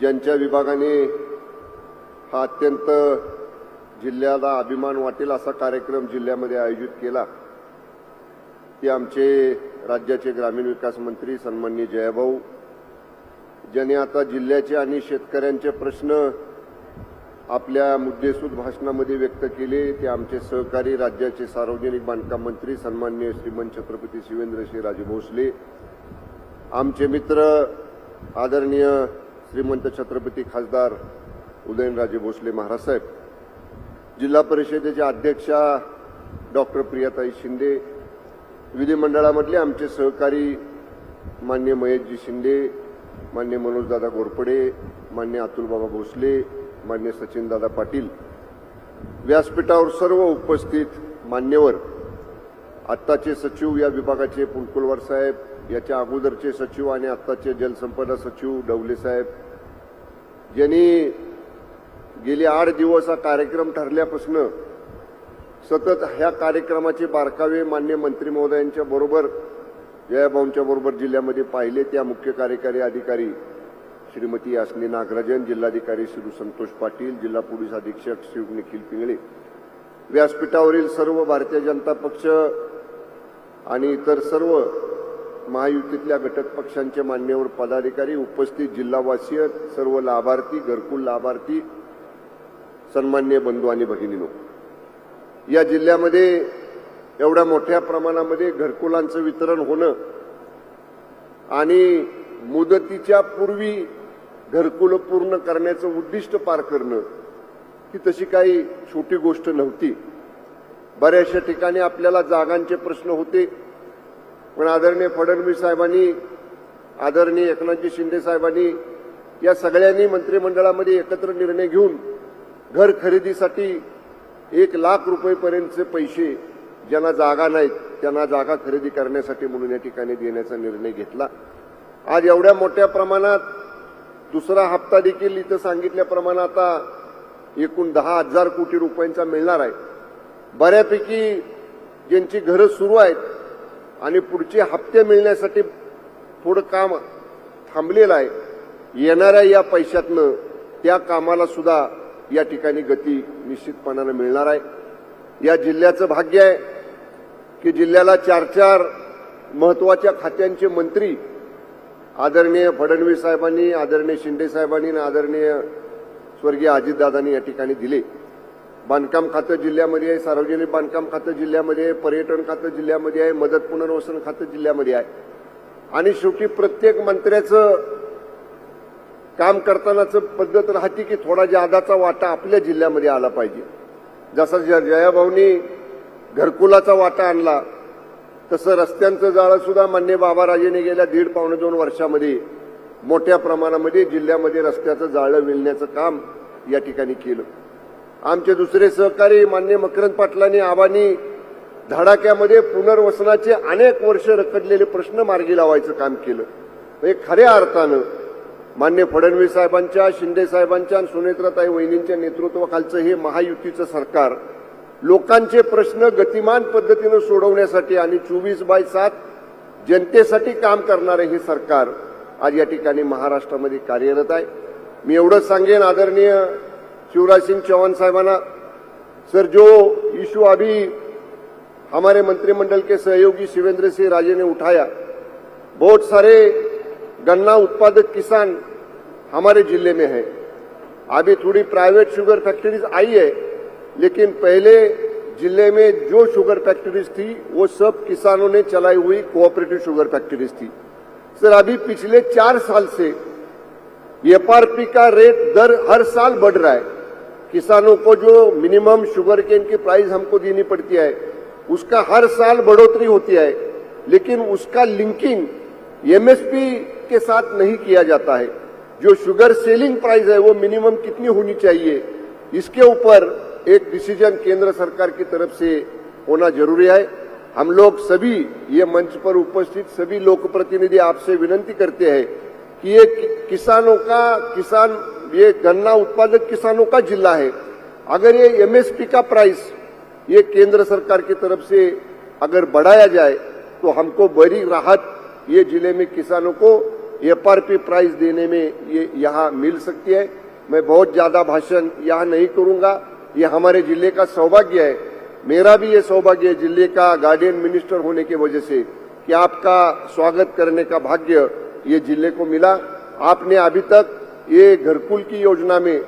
ज्यांच्या विभागाने हा अत्यंत जिल्ह्याला अभिमान वाटेल असा कार्यक्रम जिल्ह्यामध्ये आयोजित केला ते आमचे राज्याचे ग्रामीण विकास मंत्री सन्माननीय जयाभाऊ, ज्यांनी आता जिल्ह्याचे आणि शेतकऱ्यांचे प्रश्न आपल्या मुद्देसूद भाषणामध्ये व्यक्त केले ते आमचे सहकारी राज्याचे सार्वजनिक बांधकाम मंत्री सन्माननीय श्रीमंत छत्रपती शिवेंद्रसिंहराजे भोसले, आमचे मित्र आदरणीय श्रीमंत छत्रपती खासदार उदयनराजे भोसले महाराज साहेब, जिल्हा परिषदेच्या अध्यक्षा डॉक्टर प्रियाताई शिंदे, विधिमंडळामधले आमचे सहकारी मान्य महेशजी शिंदे, मान्य मनोजदादा घोरपडे, मान्य अतुलबाबा भोसले, मान्य सचिनदादा पाटील, व्यासपीठावर सर्व उपस्थित मान्यवर, आत्ताचे सचिव या विभागाचे पुलकुलवार साहेब, याच्या अगोदरचे सचिव आणि आत्ताचे जलसंपदा सचिव डवले साहेब, ज्यांनी गेले 8 दिवस हा कार्यक्रम ठरल्यापासून सतत ह्या कार्यक्रमाचे बारकावे मान्य मंत्री महोदयांच्या बरोबर जयाभाऊंच्या बरोबर जिल्ह्यामध्ये पाहिले, त्या मुख्य कार्यकारी अधिकारी श्रीमती यास्नी नागराजन, जिल्हाधिकारी श्री संतोष पाटील, जिल्हा पोलीस अधीक्षक श्री निखिल पिंगळे, व्यासपीठावरील सर्व भारतीय जनता पक्ष आणि इतर सर्व महायुतीतल्या घटक पक्षांचे मान्यवर पदाधिकारी, उपस्थित जिल्हावासीय, सर्व लाभार्थी, घरकुल लाभार्थी, सन्माननीय बंधू आणि भगिनींनो, या जिल्ह्यामध्ये एवढ्या मोठ्या प्रमाणामध्ये घरकुलांचं वितरण होणं आणि मुदतीच्या पूर्वी घरकुल पूर्ण करण्याचं उद्दिष्ट पार करणं ही तशी काही छोटी गोष्ट नव्हती। बऱ्याचशा ठिकाणी आपल्याला जागांचे प्रश्न होते, पण आदरणीय फडणवीस साहेबांनी आदरणीय एकनाथजी शिंदे साहेबांनी या सगळ्यांनी मंत्रिमंडळामध्ये एकत्र निर्णय घेऊन घर खरेदीसाठी 1,00,000 रुपयेपर्यंतचे पैसे ज्यांना जागा नाहीत त्यांना जागा खरेदी करण्यासाठी म्हणून या ठिकाणी देण्याचा निर्णय घेतला. आज एवढ्या मोठ्या प्रमाणात दुसरा हप्ता देखील इथं सांगितल्याप्रमाणे आता एकूण 10,000 कोटी रुपयांचा मिळणार आहे. बऱ्यापैकी ज्यांची घरं सुरू आहेत आणि पुढचे हप्ते मिळण्यासाठी थोडं काम थांबलेलं आहे, येणाऱ्या या पैशातनं त्या कामाला सुद्धा या ठिकाणी गती निश्चितपणानं मिळणार आहे. या जिल्ह्याचं भाग्य आहे की जिल्ह्याला 4 महत्वाच्या खात्यांचे मंत्री आदरणीय फडणवीस साहेबांनी, आदरणीय शिंदे साहेबांनी आणि आदरणीय स्वर्गीय अजितदादांनी या ठिकाणी दिले. बांधकाम खातं जिल्ह्यामध्ये आहे, सार्वजनिक बांधकाम खातं जिल्ह्यामध्ये आहे, पर्यटन खातं जिल्ह्यामध्ये आहे, मदत पुनर्वसन खातं जिल्ह्यामध्ये आहे. आणि शेवटी प्रत्येक मंत्र्याचं काम करतानाच पद्धत राहते की थोडा जादाचा वाटा आपल्या जिल्ह्यामध्ये आला पाहिजे. जसा जयाभाऊनी घरकुलाचा वाटा आणला तसं रस्त्यांचं जाळं सुद्धा मान्य बाबाराजेने गेल्या 1.5-2 वर्षामध्ये मोठ्या प्रमाणामध्ये जिल्ह्यामध्ये रस्त्याचं जाळं विणण्याचं काम या ठिकाणी केलं. आमचे दुसरे सहकारी मान्य मकरंद पाटलांनी आबांनी धडाक्यामध्ये पुनर्वसनाचे अनेक वर्ष रखडलेले प्रश्न मार्गी लावायचं काम केलं. हे खऱ्या अर्थानं मान्य फडणवीस साहेबांच्या, शिंदे साहेबांच्या आणि सुनेत्राताई वहिनींच्या नेतृत्वाखालचं हे महायुतीचं सरकार लोकांचे प्रश्न गतिमान पद्धतीनं सोडवण्यासाठी आणि 24/7 जनतेसाठी काम करणारे हे सरकार आज या ठिकाणी महाराष्ट्रामध्ये कार्यरत आहे. मी एवढंच सांगेन आदरणीय शिवराज सिंह चौहान साहबाना, सर जो इशू अभी हमारे मंत्रिमंडल के सहयोगी शिवेंद्र सिंह राजे ने उठाया, बहुत सारे गन्ना उत्पादक किसान हमारे जिले में है. अभी थोड़ी प्राइवेट शुगर फैक्ट्रीज आई है, लेकिन पहले जिले में जो शुगर फैक्ट्रीज थी वो सब किसानों ने चलाई हुई कोऑपरेटिव शुगर फैक्ट्रीज थी. सर अभी पिछले 4 साल से एफआरपी का रेट दर हर साल बढ़ रहा है. किसानों को जो मिनिमम शुगर केन की प्राइस हमको देनी पड़ती है उसका हर साल बढ़ोतरी होती है, लेकिन उसका लिंकिंग एमएसपी के साथ नहीं किया जाता है. जो शुगर सेलिंग प्राइस है वो मिनिमम कितनी होनी चाहिए, इसके ऊपर एक डिसीजन केंद्र सरकार की तरफ से होना जरूरी है. हम लोग सभी ये मंच पर उपस्थित सभी लोक प्रतिनिधि आपसे विनंती करते हैं कि ये ये गन्ना उत्पादक किसानों का जिला है. अगर ये एमएसपी का प्राइस ये केंद्र सरकार की तरफ से अगर बढ़ाया जाए तो हमको बड़ी राहत ये जिले में किसानों को एफआरपी प्राइस देने में ये यहाँ मिल सकती है. मैं बहुत ज्यादा भाषण यहाँ नहीं करूंगा. ये हमारे जिले का सौभाग्य है, मेरा भी ये सौभाग्य है जिले का गार्डियन मिनिस्टर होने की वजह से कि आपका स्वागत करने का भाग्य ये जिले को मिला. आपने अभी तक ये घरकुल की योजना में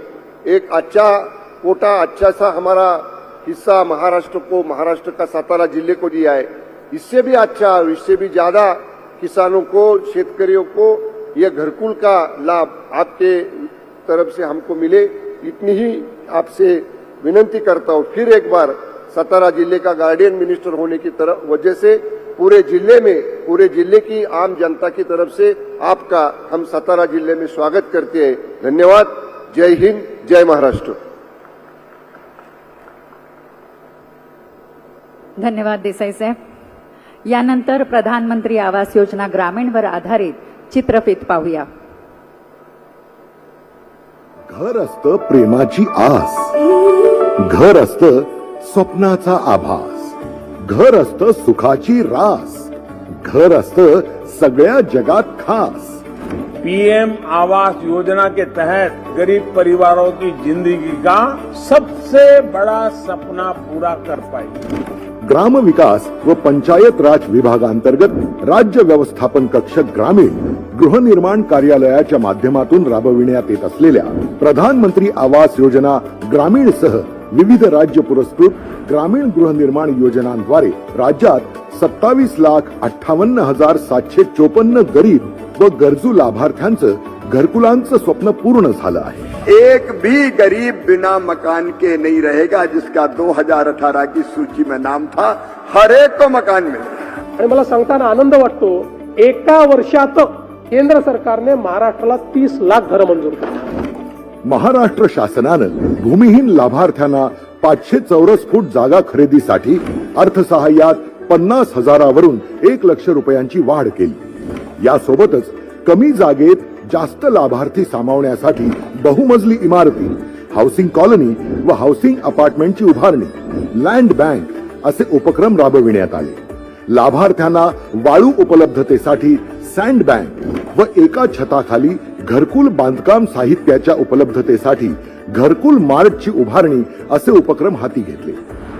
एक अच्छा कोटा, अच्छा सा हमारा हिस्सा महाराष्ट्र का सातारा जिले को दिया है. इससे भी अच्छा, इससे भी ज्यादा किसानों को, शेतकरियों को ये घरकुल का लाभ आपके तरफ से हमको मिले, इतनी ही आपसे विनंती करता हूं. फिर एक बार सातारा जिले का गार्डियन मिनिस्टर होने की तरफ वजह से पूरे जिले की आम जनता की तरफ से आपका हम सातारा जिले में स्वागत करते हैं. धन्यवाद. जय हिंद, जय महाराष्ट्र. धन्यवाद देसाई साहेब. यानंतर प्रधानमंत्री आवास योजना ग्रामीणवर आधारित चित्रफित पाहूया. घर असतं प्रेमाची आस, घर असतं स्वप्नाचा आभास, घर असतं सुखाची रास, घर असतं सगळ्या जगात खास. पीएम आवास योजना के तहत गरीब परिवारों की जिंदगी का सबसे बड़ा सपना पूरा कर पाई. ग्राम विकास व पंचायत राज विभागांतर्गत राज्य व्यवस्थापन कक्ष ग्रामीण गृहनिर्माण कार्यालयाच्या माध्यमातून राबविण्यात येत असलेल्या प्रधानमंत्री आवास योजना ग्रामीणसह विविध राज्य पुरस्कृत ग्रामीण गृहनिर्माण योजनांद्वारे राज्यात 27,58,754 गरीब व गरजू लाभार्थ्यांचं घरकुलांचं स्वप्न पूर्ण झालं आहे. एक भी गरीब बिना मकान के नहीं रहेगा जिसका 2018 की सूची में नाम था. हर एक को मकान मिले. आणि मला सांगताना आनंद वाटतो, एका वर्षात केंद्र सरकारने महाराष्ट्राला 30 लाख घरं मंजूर केली. महाराष्ट्र शासनानं भूमिहीन लाभार्थ्यांना 500 चौरस फूट जागा खरेदीसाठी अर्थसहाय्यात 50,000वरून 1 लाख रुपयांची वाढ केली. यासोबतच कमी जागेत जास्त लाभार्थी सामावण्यासाठी बहुमजली इमारती, हाऊसिंग कॉलनी व हाऊसिंग अपार्टमेंटची उभारणी, लँड बँक असे उपक्रम राबविण्यात आले. लाभार्थ्यांना वाळू उपलब्धतेसाठी सँड बँक व एका छताखाली घरकुल बांधकाम साहित्याच्या उपलब्धतेसाठी घरकुल मार्टची उभारणी असे उपक्रम हाती घेतले.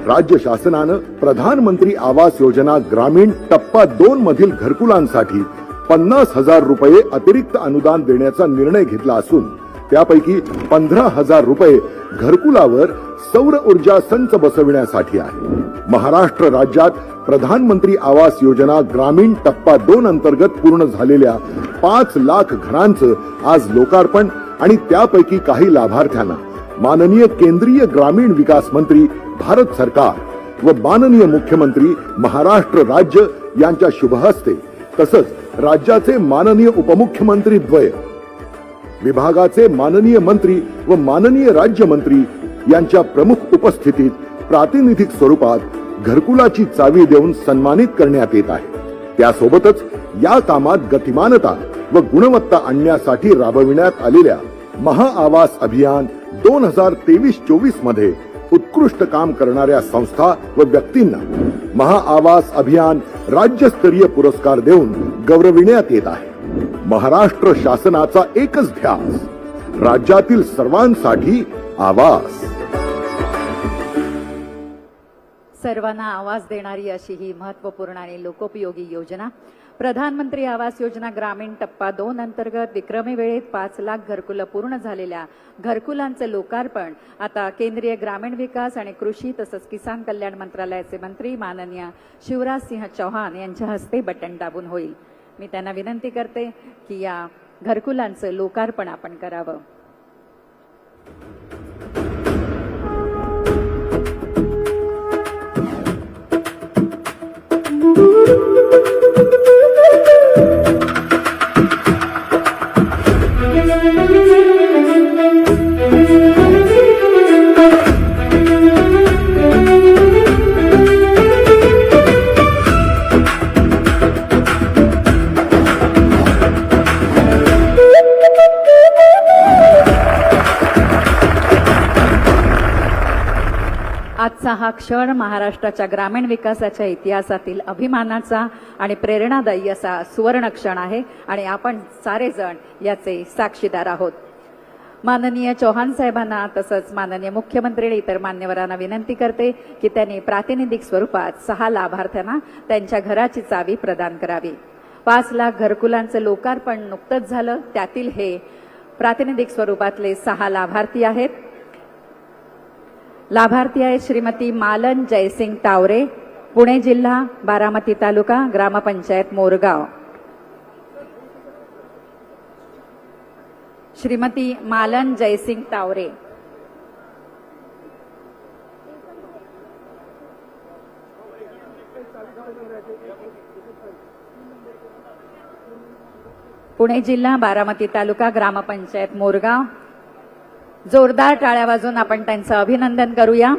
राज्य शासनानं प्रधानमंत्री आवास योजना ग्रामीण टप्पा 2 मधील घरकुलांसाठी 50,000 रुपये अतिरिक्त अनुदान देण्याचा निर्णय घेतला असून त्यापैकी 15,000 रुपये घरकुलावर सौर ऊर्जा संच बसविण्यासाठी आहे. महाराष्ट्र राज्यात प्रधानमंत्री आवास योजना ग्रामीण टप्पा 2 अंतर्गत पूर्ण झालेल्या 5 लाख घरांचं आज लोकार्पण आणि त्यापैकी काही लाभार्थ्यांना माननीय केंद्रीय ग्रामीण विकास मंत्री भारत सरकार व माननीय मुख्यमंत्री महाराष्ट्र राज्य यांच्या शुभहस्ते तसंच राज्याचे माननीय उपमुख्यमंत्री द्वय, विभागाचे माननीय मंत्री व माननीय राज्यमंत्री यांच्या प्रमुख उपस्थितीत प्रातिनिधिक स्वरूपात घरकुलाची चावी देऊन सन्मानित करण्यात येत आहे. त्यासोबतच या कामात गतिमानता व गुणवत्ता आणण्यासाठी राबविण्यात आलेल्या महाआवास अभियान 2023-24 मध्ये उत्कृष्ट काम करणाऱ्या संस्था व व्यक्तींना महाआवास अभियान राज्यस्तरीय पुरस्कार देऊन गौरविण्यात येत आहे. महाराष्ट्र शासनाचा एकच ध्यास, राज्यातील सर्वांसाठी आवास. सर्वांना आवाज देणारी अशी ही महत्त्वपूर्ण आणि लोकोपयोगी योजना प्रधानमंत्री आवास योजना ग्रामीण टप्पा 2 अंतर्गत विक्रमी वेळेत 5 लाख घरकुलं पूर्ण झालेल्या घरकुलांचं लोकार्पण आता केंद्रीय ग्रामीण विकास आणि कृषी तसंच किसान कल्याण मंत्रालयाचे मंत्री माननीय शिवराज सिंह चौहान यांच्या हस्ते बटन दाबून होईल. मी त्यांना विनंती करते की या घरकुलांचं लोकार्पण आपण करावं. आजचा हा क्षण महाराष्ट्राच्या ग्रामीण विकासाच्या इतिहासातील अभिमानाचा आणि प्रेरणादायी असा सुवर्ण क्षण आहे आणि आपण सारेजण याचे साक्षीदार आहोत. माननीय चौहान साहेबांना तसंच माननीय मुख्यमंत्री आणि इतर मान्यवरांना विनंती करते की त्यांनी प्रातिनिधिक स्वरूपात 6 लाभार्थ्यांना त्यांच्या घराची चावी प्रदान करावी. 5 लाख घरकुलांचं लोकार्पण नुकतंच झालं, त्यातील हे प्रातिनिधिक स्वरूपातले 6 लाभार्थी आहेत. लाभार्थी आहेत श्रीमती मालन जयसिंग तावरे, पुणे जिल्हा, बारामती तालुका, ग्रामपंचायत मोरगाव. श्रीमती मालन जयसिंग तावरे. पुणे जिल्हा, बारामती तालुका, ग्रामपंचायत मोरगाव. जोरदार टाळ्या वाजवून आपण त्यांचं अभिनंदन करूया.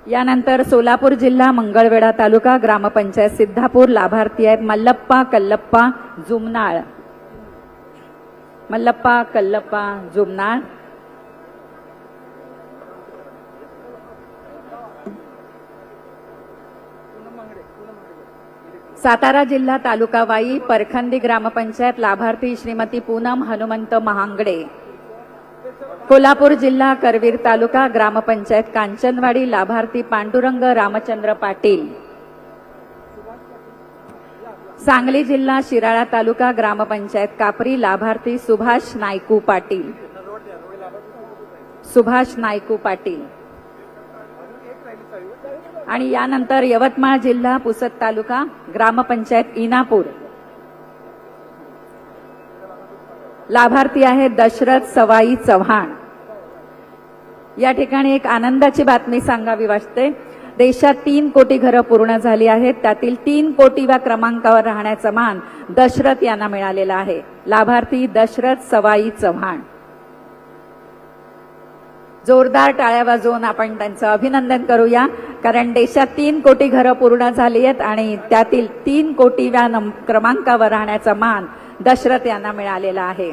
यानंतर सोलापूर जिल्हा, मंगळवेढा तालुका, ग्रामपंचायत सिद्धापूर. लाभार्थी आहेत मल्लप्पा कल्लप्पा जुमनाळ. मल्लप्पा कल्लप्पा जुमनाळ. सातारा जिल्हा, तालुका वाई, परखंदी ग्रामपंचायत. लाभार्थी श्रीमती पूनम हनुमंत महांगडे. कोल्हापूर जिल्हा, करवीर तालुका, ग्रामपंचायत कांचनवाडी. लाभार्थी पांडुरंग रामचंद्र पाटील. सांगली जिल्हा, शिराळा तालुका, ग्रामपंचायत कापरी. लाभार्थी सुभाष नायकू पाटील. सुभाष नायकू पाटील. आणि यानंतर यवतमाळ जिल्हा, पुसद तालुका, ग्रामपंचायत इनापूर. लाभार्थी आहेत दशरथ सवाई चव्हाण. या ठिकाणी एक आनंदाची बातमी सांगावी वाटते. देशात 3 कोटी घरं पूर्ण झाली आहेत. त्यातील 3 कोटीव्या क्रमांकावर राहण्याचा मान दशरथ यांना मिळालेला आहे. लाभार्थी दशरथ सवाई चव्हाण. जोरदार टाळ्या वाजवून आपण त्यांचं अभिनंदन करूया, कारण देशात 3 कोटी घरं पूर्ण झाली आहेत आणि त्यातील 3 कोटीव्या क्रमांकावर राहण्याचा मान दशरथ यांना मिळालेला आहे.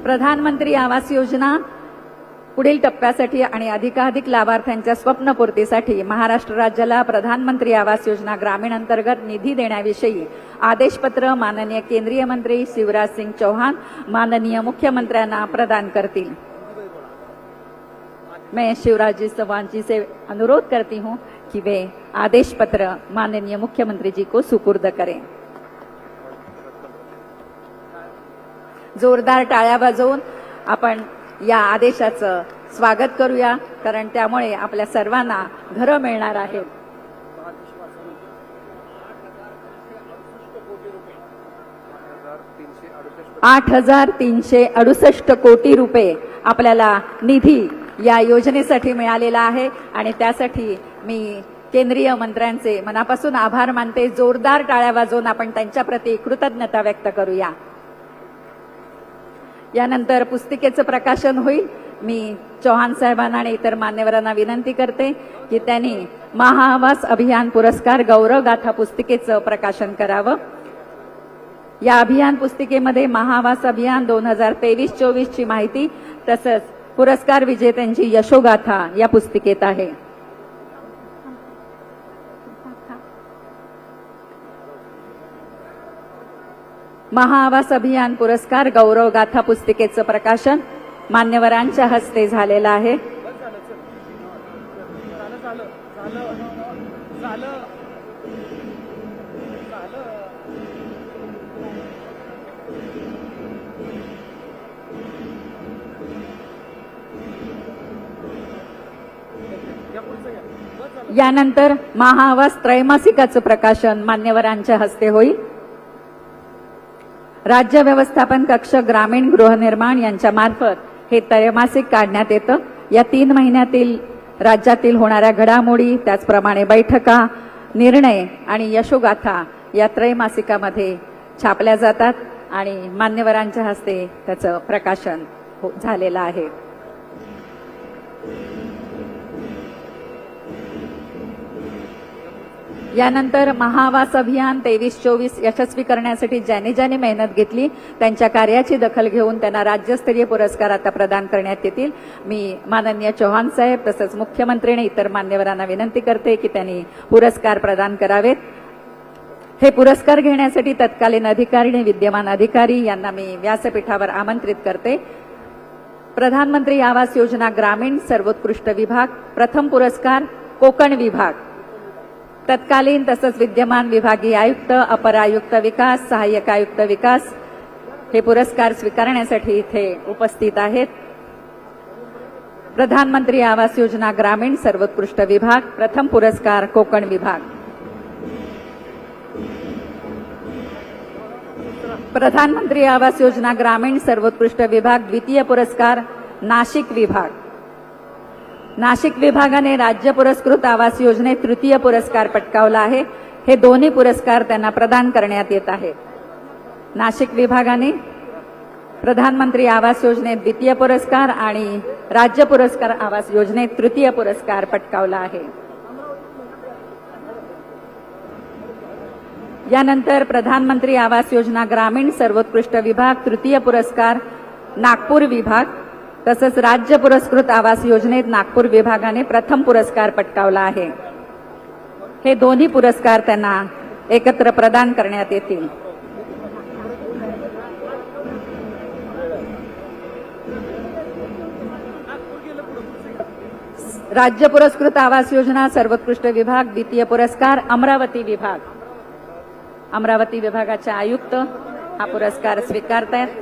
प्रधानमंत्री आवास योजना पुढील टप्प्यासाठी आणि अधिकाधिक लाभार्थ्यांच्या स्वप्नपूर्तीसाठी महाराष्ट्र राज्याला प्रधानमंत्री आवास योजना ग्रामीण अंतर्गत निधी देण्याविषयी आदेशपत्र माननीय केंद्रीय मंत्री शिवराज सिंग चौहान माननीय मुख्यमंत्र्यांना प्रदान करतील. मैं शिवराज जी चौहान जी से अनुरोध करती हूं कि वे आदेश पत्र माननीय मुख्यमंत्री जी को सुपुर्द करें. जोरदार टाळ्या वाजवून आपण या आदेशाचं स्वागत करूया, कारण त्यामुळे आपल्या सर्वांना घरं मिळणार आहेत. 8,368 कोटी रुपये आपल्याला निधी या योजनेसाठी मिळालेला आहे आणि त्यासाठी मी केंद्रीय मंत्र्यांचे मनापासून आभार मानते. जोरदार टाळ्या वाजवून आपण त्यांच्याप्रती कृतज्ञता व्यक्त करूया. यानंतर पुस्तिकेचं प्रकाशन होईल. मी चौहान साहेबांना आणि इतर मान्यवरांना विनंती करते की त्यांनी महाआवास अभियान पुरस्कार गौरव गाथा पुस्तिकेचं प्रकाशन करावं. या अभियान पुस्तिकेमध्ये महाआवास अभियान 2023-24 ची माहिती तसंच पुरस्कार विजेत्यांची यशोगाथा या पुस्तिकेत आहे. महाआवास अभियान पुरस्कार गौरव गाथा पुस्तिकेचं प्रकाशन मान्यवरांच्या हस्ते झालेलं आहे. यानंतर महाआवास त्रैमासिकाचं प्रकाशन मान्यवरांच्या हस्ते होईल. राज्य व्यवस्थापन कक्ष ग्रामीण गृहनिर्माण यांच्या मार्फत हे त्रैमासिक काढण्यात येतं. या 3 महिन्यातील राज्यातील होणाऱ्या घडामोडी त्याचप्रमाणे बैठका, निर्णय आणि यशोगाथा या त्रैमासिकामध्ये छापल्या जातात आणि मान्यवरांच्या हस्ते त्याचं प्रकाशन झालेलं आहे. यानंतर महाआवास अभियान 23-24 यशस्वी करण्यासाठी ज्यांनी मेहनत घेतली त्यांच्या कार्याची दखल घेऊन त्यांना राज्यस्तरीय पुरस्कार आता प्रदान करण्यात येतील. मी माननीय चौहान साहेब तसंच मुख्यमंत्री आणि इतर मान्यवरांना विनंती करते की त्यांनी पुरस्कार प्रदान करावेत. हे पुरस्कार घेण्यासाठी तत्कालीन अधिकारी आणि विद्यमान अधिकारी यांना मी व्यासपीठावर आमंत्रित करते. प्रधानमंत्री आवास योजना ग्रामीण सर्वोत्कृष्ट विभाग प्रथम पुरस्कार कोकण विभाग. तत्कालीन तसंच विद्यमान विभागीय आयुक्त, अपर आयुक्त विकास, सहाय्यक आयुक्त विकास हे पुरस्कार स्वीकारण्यासाठी इथे उपस्थित आहेत. प्रधानमंत्री आवास योजना ग्रामीण सर्वोत्कृष्ट विभाग प्रथम पुरस्कार कोकण विभाग. प्रधानमंत्री आवास योजना ग्रामीण सर्वोत्कृष्ट विभाग द्वितीय पुरस्कार नाशिक विभाग. नाशिक विभागाने राज्य पुरस्कृत आवास योजनेत तृतीय पुरस्कार पटकावला आहे. हे दोन्ही पुरस्कार त्यांना प्रदान करण्यात येत आहेत. नाशिक विभागाने प्रधानमंत्री आवास योजनेत द्वितीय पुरस्कार आणि राज्य पुरस्कार आवास योजनेत तृतीय पुरस्कार पटकावला आहे. यानंतर प्रधानमंत्री आवास योजना ग्रामीण सर्वोत्कृष्ट विभाग तृतीय पुरस्कार नागपूर विभाग तसंच राज्य पुरस्कृत आवास योजनेत नागपूर विभागाने प्रथम पुरस्कार पटकावला आहे. हे दोन्ही पुरस्कार त्यांना एकत्र प्रदान करण्यात येतील. राज्य पुरस्कृत आवास योजना सर्वोत्कृष्ट विभाग द्वितीय पुरस्कार अमरावती विभाग. अमरावती विभागाचे आयुक्त हा पुरस्कार स्वीकारतायत.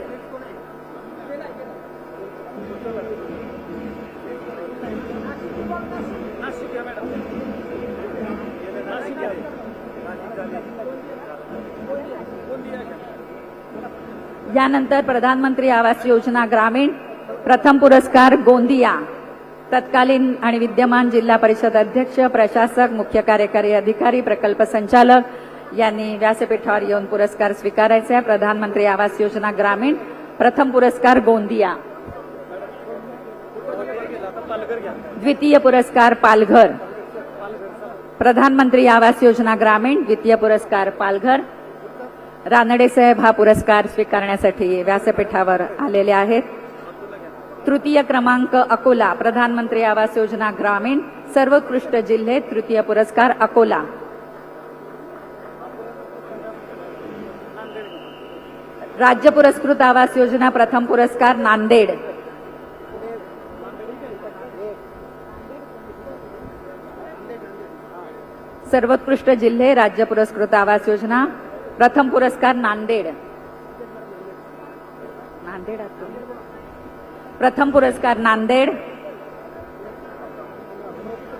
यानंतर प्रधानमंत्री आवास योजना ग्रामीण प्रथम पुरस्कार गोंदिया तत्कालीन आणि विद्यमान जिल्हा परिषद अध्यक्ष, प्रशासक, मुख्य कार्यकारी अधिकारी, प्रकल्प संचालक यांनी व्यासपीठावर येऊन पुरस्कार स्वीकारायचा आहे. प्रधानमंत्री आवास योजना ग्रामीण प्रथम पुरस्कार गोंदिया, द्वितीय पुरस्कार पालघर. प्रधानमंत्री आवास योजना ग्रामीण द्वितीय पुरस्कार पालघर. रानडे साहेब हा पुरस्कार स्वीकारण्यासाठी व्यासपीठावर आलेले आहेत. तृतीय क्रमांक अकोला, प्रधानमंत्री आवास योजना ग्रामीण सर्वोत्कृष्ट जिल्हे, तृतीय पुरस्कार अकोला. राज्य पुरस्कृत आवास योजना प्रथम पुरस्कार नांदेड. सर्वोत्कृष्ट जिल्हे राज्य पुरस्कृत आवास योजना प्रथम पुरस्कार नांदेड. प्रथम पुरस्कार नांदेड.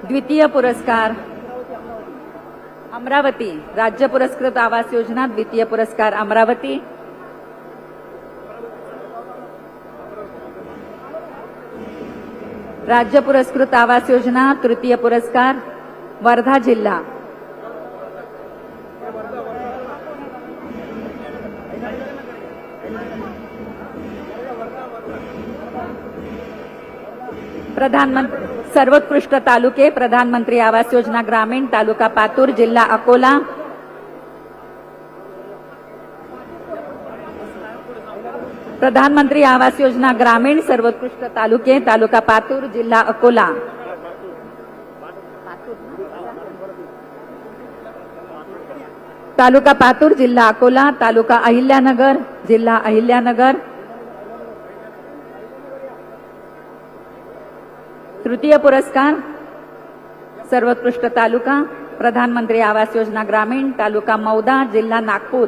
द्वितीय पुरस्कार अमरावती, राज्य पुरस्कृत आवास योजना द्वितीय पुरस्कार अमरावती. राज्य पुरस्कृत आवास योजना तृतीय पुरस्कार वर्धा जिल्हा. प्रधानमंत्री सर्वोत्कृष्ट तालुके, प्रधानमंत्री आवास योजना ग्रामीण तालुका पातूर, जिल्हा अकोला. प्रधानमंत्री आवास योजना ग्रामीण सर्वोत्कृष्ट तालुके, तालुका पातूर, जिल्हा अकोला. तालुका पातूर, जिल्हा अकोला. तालुका अहिल्यानगर, जिल्हा अहिल्यानगर. तृतीय पुरस्कार सर्वोत्कृष्ट तालुका, प्रधानमंत्री आवास योजना ग्रामीण तालुका मौदा, जिल्हा नागपूर.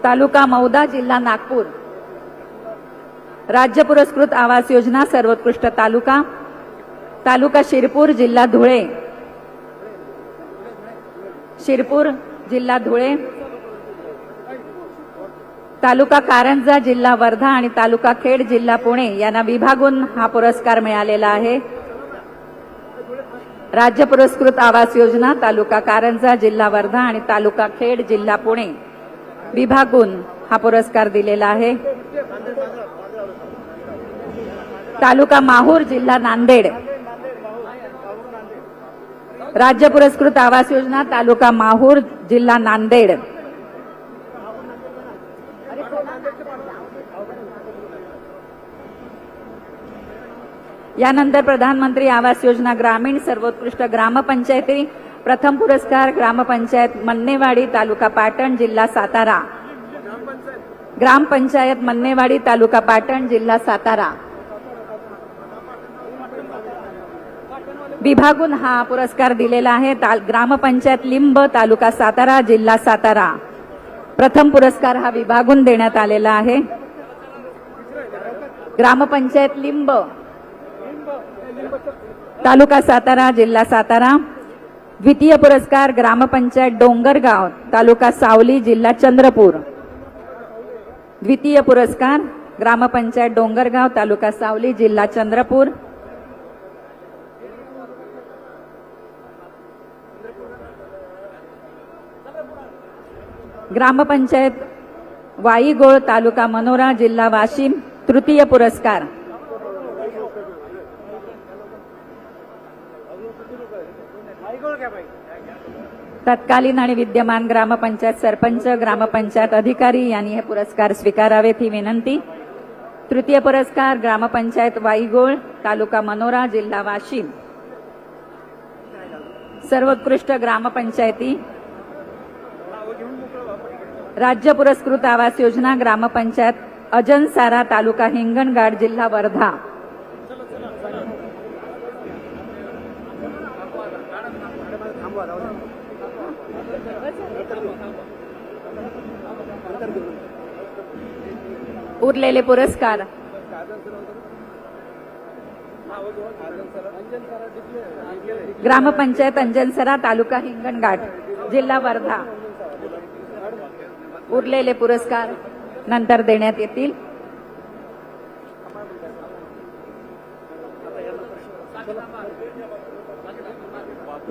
तालुका मौदा, जिल्हा नागपूर. राज्य पुरस्कृत आवास योजना सर्वोत्कृष्ट तालुका, तालुका शिरपूर, जिल्हा धुळे. शिरपूर, जिल्हा धुळे. तालुका कारंजा, जिल्हा वर्धा आणि तालुका खेड, जिल्हा पुणे यांना विभागून हा पुरस्कार मिळालेला आहे. राज्य पुरस्कृत आवास योजना तालुका कारंजा, जिल्हा वर्धा आणि तालुका खेड, जिल्हा पुणे विभागून हा पुरस्कार दिलेला आहे. तालुका माहूर, जिल्हा नांदेड. राज्य पुरस्कृत आवास योजना तालुका माहूर, जिल्हा नांदेड. यानंतर प्रधानमंत्री आवास योजना ग्रामीण सर्वोत्कृष्ट ग्रामपंचायती प्रथम पुरस्कार ग्रामपंचायत मन्नेवाडी, तालुका पाटण, जिल्हा सातारा. ग्रामपंचायत मन्नेवाडी, तालुका पाटण, जिल्हा सातारा विभागून हा पुरस्कार दिलेला आहे. ग्रामपंचायत लिंब, तालुका सातारा, जिल्हा सातारा. प्रथम पुरस्कार हा विभागून देण्यात आलेला आहे. ग्रामपंचायत लिंब, तालुका सातारा, जिल्हा सातारा. द्वितीय पुरस्कार ग्रामपंचायत डोंगरगाव, तालुका सावली, जिल्हा चंद्रपूर. द्वितीय पुरस्कार ग्रामपंचायत डोंगरगाव, तालुका सावली, जिल्हा चंद्रपूर. ग्रामपंचायत वाईगोळ, तालुका मनोरा, जिल्हा वाशिम. तृतीय पुरस्कार तत्कालीन आणि विद्यमान ग्रामपंचायत सरपंच, ग्रामपंचायत अधिकारी यांनी हे पुरस्कार स्वीकारावेत ही विनंती. तृतीय पुरस्कार ग्रामपंचायत वाईगोळ, तालुका मनोरा, जिल्हा वाशिम. सर्वोत्कृष्ट ग्रामपंचायती राज्य पुरस्कृत आवास योजना ग्रामपंचायत अजनसारा, तालुका हिंगणघाट, जिल्हा वर्धा. उरलेले पुरस्कार ग्रामपंचायत अंजनसरा, तालुका हिंगणघाट, जिल्हा वर्धा उरलेले पुरस्कार नंतर देण्यात येतील.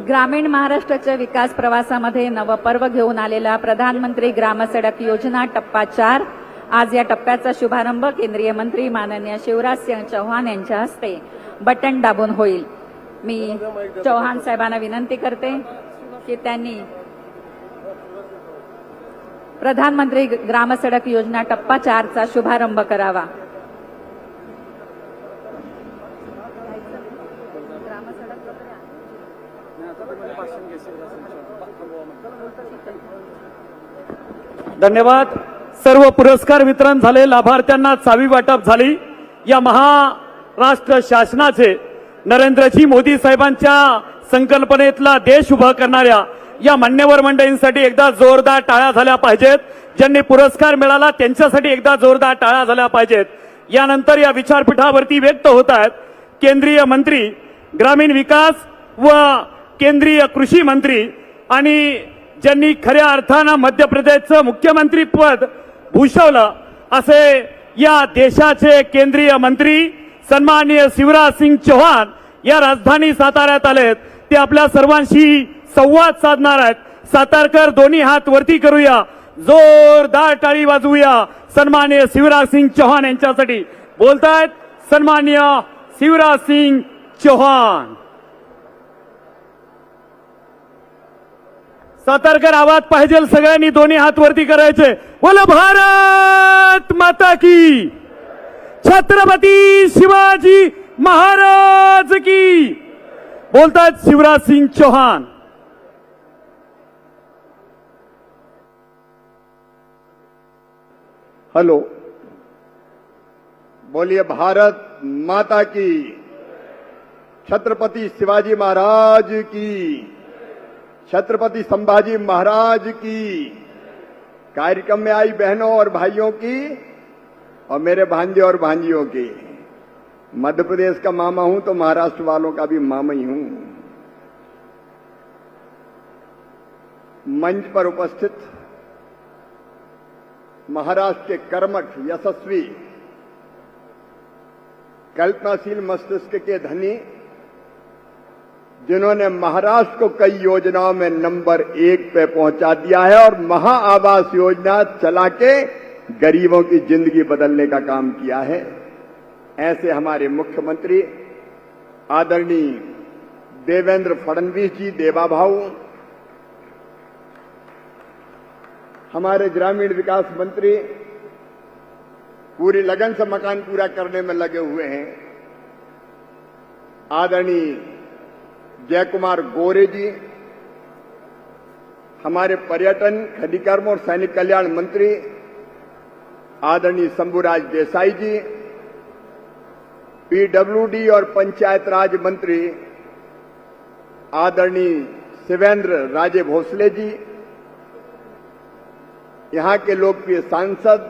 ग्रामीण महाराष्ट्राच्या विकास प्रवासामध्ये नवपर्व घेऊन आलेला प्रधानमंत्री ग्रामसडक योजना टप्पा 4 आज या टप्प्याचा शुभारंभ केंद्रीय मंत्री माननीय शिवराज सिंह चौहान यांच्या हस्ते बटन दाबून होईल. मी चौहान साहेबांना विनंती करते की त्यांनी प्रधानमंत्री ग्रामसडक योजना टप्पा 4 चा शुभारंभ करावा. धन्यवाद. सर्व पुरस्कार वितरण झाले, लाभार्थ्यांना चावी वाटप झाली. या महाराष्ट्र शासनाचे नरेंद्रजी मोदी साहेबांच्या संकल्पनेतला देश उभा करणाऱ्या या मान्यवर मंडळींसाठी एकदा जोरदार टाळ्या झाल्या पाहिजेत. ज्यांनी पुरस्कार मिळाला त्यांच्यासाठी एकदा जोरदार टाळ्या झाल्या पाहिजेत. यानंतर या विचारपीठावरती व्यक्त होत आहेत केंद्रीय मंत्री ग्रामीण विकास व केंद्रीय कृषी मंत्री आणि ज्यांनी खऱ्या अर्थानं मध्य प्रदेशचं मुख्यमंत्री पद भूषवलं असे या देशाचे केंद्रीय मंत्री सन्माननीय शिवराज सिंग चौहान या राजधानी साताऱ्यात आलेत. ते आपल्या सर्वांशी संवाद साधणार आहेत. सातारकर दोन्ही हात वरती करूया, जोरदार टाळी वाजवूया सन्माननीय शिवराज सिंग चौहान यांच्यासाठी. बोलतायत सन्माननीय शिवराज सिंग चौहान. सातारकर आवाज पाहिजे सगळ्यांनी दोन्ही हात वरती करायचे. बोला भारत माता की, छत्रपती शिवाजी महाराज की. बोलतात शिवराज सिंग चौहान. हेलो, बोलिए भारत माता की, छत्रपति शिवाजी महाराज की, छत्रपति संभाजी महाराज की. कार्यक्रम में आई बहनों और भाइयों की और मेरे भांजे और भांजियों की. मध्य प्रदेश का मामा हूं तो महाराष्ट्र वालों का भी मामा ही हूं. मंच पर उपस्थित महाराष्ट्र के कर्मठ, यशस्वी, कल्पनाशील मस्तिष्क के धनी, जिन्होंने महाराष्ट्र को कई योजनाओं में नंबर 1 पे पहुंचा दिया है और महा आवास योजना चला के गरीबों की जिंदगी बदलने का काम किया है, ऐसे हमारे मुख्यमंत्री आदरणीय देवेंद्र फडणवीस जी, देवा भाऊ, हमारे ग्रामीण विकास मंत्री पूरी लगन से मकान पूरा करने में लगे हुए हैं, आदरणीय जय कुमार गोरे जी, हमारे पर्यटन, खनिकर्म और सैनिक कल्याण मंत्री आदरणीय शंभुराज देसाई जी, पीडब्ल्यूडी और पंचायत राज मंत्री आदरणीय शिवेंद्र राजे भोसले जी, यहां के लोकप्रिय सांसद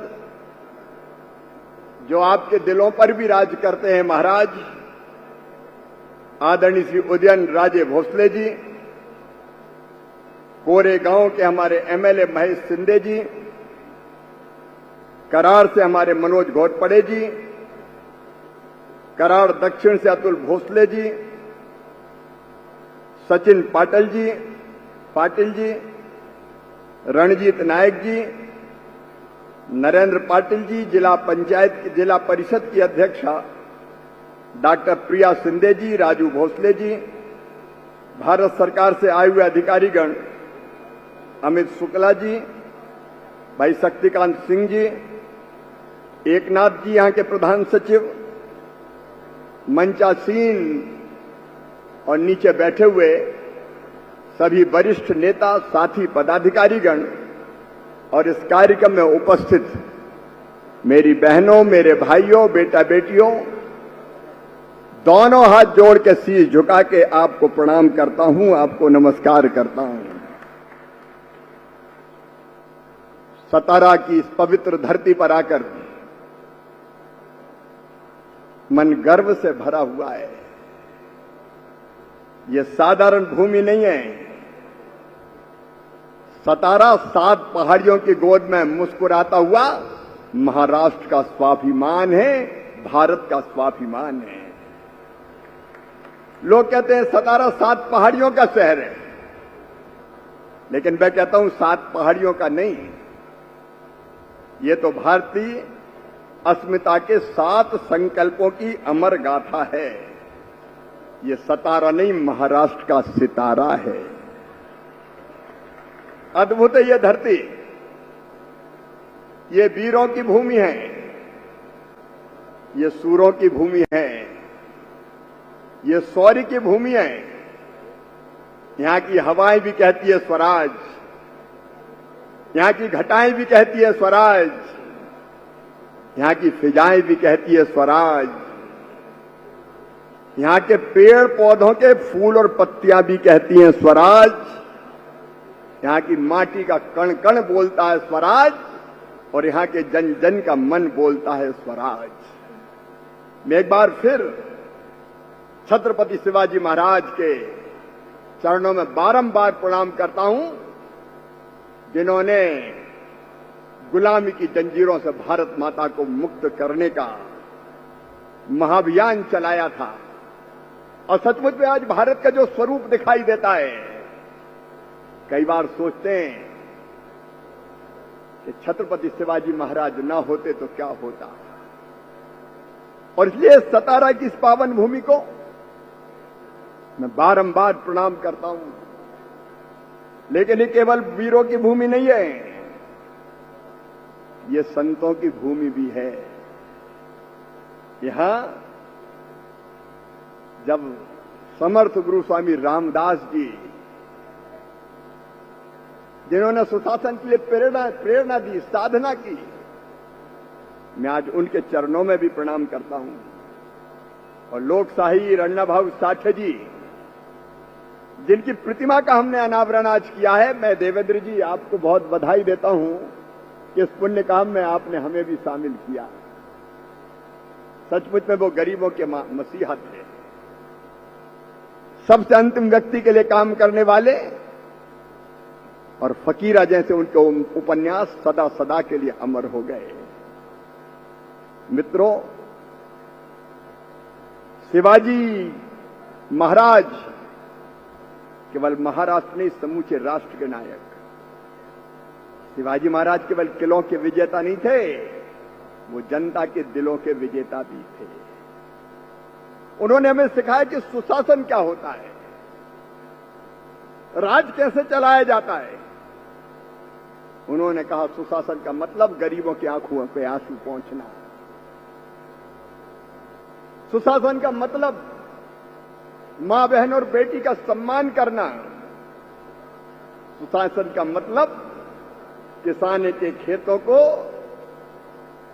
जो आपके दिलों पर भी राज करते हैं महाराज, आदरणीय श्री उदयन राजे भोसले जी, कोरेगांव के हमारे एमएलए महेश शिंदे जी, कराड़ से हमारे मनोज घोटपड़े जी, कराड़ दक्षिण से अतुल भोसले जी, सचिन पाटिल जी, रणजीत नायक जी, नरेंद्र पाटिल जी, जिला परिषद की अध्यक्षा डॉक्टर प्रिया शिंदे जी, राजू भोसले जी, भारत सरकार से आए हुए अधिकारीगण अमित शुक्ला जी, भाई शक्तिकांत सिंह जी, एकनाथ जी यहां के प्रधान सचिव, मंचासीन और नीचे बैठे हुए सभी वरिष्ठ नेता, साथी, पदाधिकारीगण और इस कार्यक्रम में उपस्थित मेरी बहनों, मेरे भाइयों, बेटा बेटियों, दोनों हाथ जोड़ के शीश झुका के आपको प्रणाम करता हूं, आपको नमस्कार करता हूं. सतारा की इस पवित्र धरती पर आकर मन गर्व से भरा हुआ है. ये साधारण भूमि नहीं है. सतारा 7 पहाड़ियों की गोद में मुस्कुराता हुआ महाराष्ट्र का स्वाभिमान है, भारत का स्वाभिमान है। लोग कहते हैं सतारा 7 पहाड़ियों का शहर है, लेकिन मैं कहता हूं 7 पहाड़ियों का नहीं, ये तो भारतीय अस्मिता के 7 संकल्पों की अमर गाथा है। ये सतारा नहीं, महाराष्ट्र का सितारा है। अद्भुत है ये धरती, ये वीरों की भूमि है, ये सूरों की भूमि है, ये शौर्य की भूमि है। यहां की हवाएं भी कहती है स्वराज, यहां की घटाएं भी कहती है स्वराज, यहां की फिजाएं भी कहती है स्वराज, यहां के पेड़ पौधों के फूल और पत्तियां भी कहती हैं स्वराज, यहां की माटी का कण कण बोलता है स्वराज, और यहां के जन जन का मन बोलता है स्वराज। मैं एक बार फिर छत्रपति शिवाजी महाराज के चरणों में बारंबार प्रणाम करता हूं, जिन्होंने गुलामी की जंजीरों से भारत माता को मुक्त करने का महाअभियान चलाया था। और सचमुच में आज भारत का जो स्वरूप दिखाई देता है, कई बार सोचते हैं कि छत्रपति शिवाजी महाराज ना होते तो क्या होता। और इसलिए सतारा की इस पावन भूमि को मैं बारंबार प्रणाम करता हूं। लेकिन ये केवल वीरों की भूमि नहीं है, ये संतों की भूमि भी है। यहां जब समर्थ गुरु स्वामी रामदास जी, जिन्होंने सुशासन के लिए प्रेरणा दी, साधना की, मैं आज उनके चरणों में भी प्रणाम करता हूं। और लोकशाही रण्णाभाऊ साठे जी, जिनकी प्रतिमा का हमने अनावरण आज किया है, मैं देवेंद्र जी आपको बहुत बधाई देता हूं कि इस पुण्य काम में आपने हमें भी शामिल किया। सचमुच में वो गरीबों के मसीहा थे, सबसे अंतिम व्यक्ति के लिए काम करने वाले, और फकीरा जैसे उनके उपन्यास सदा सदा के लिए अमर हो गए। मित्रों, शिवाजी महाराज केवल महाराष्ट्र नहीं, समूचे राष्ट्र के नायक। शिवाजी महाराज केवल किलों के विजेता नहीं थे, वो जनता के दिलों के विजेता भी थे। उन्होंने हमें सिखाया कि सुशासन क्या होता है, राज कैसे चलाया जाता है। उन्होंने कहा सुशासन का मतलब गरीबों की आंखों पे आंसू पहुंचना, सुशासन का मतलब मां बहन और बेटी का सम्मान करना, सुशासन का मतलब किसान के खेतों को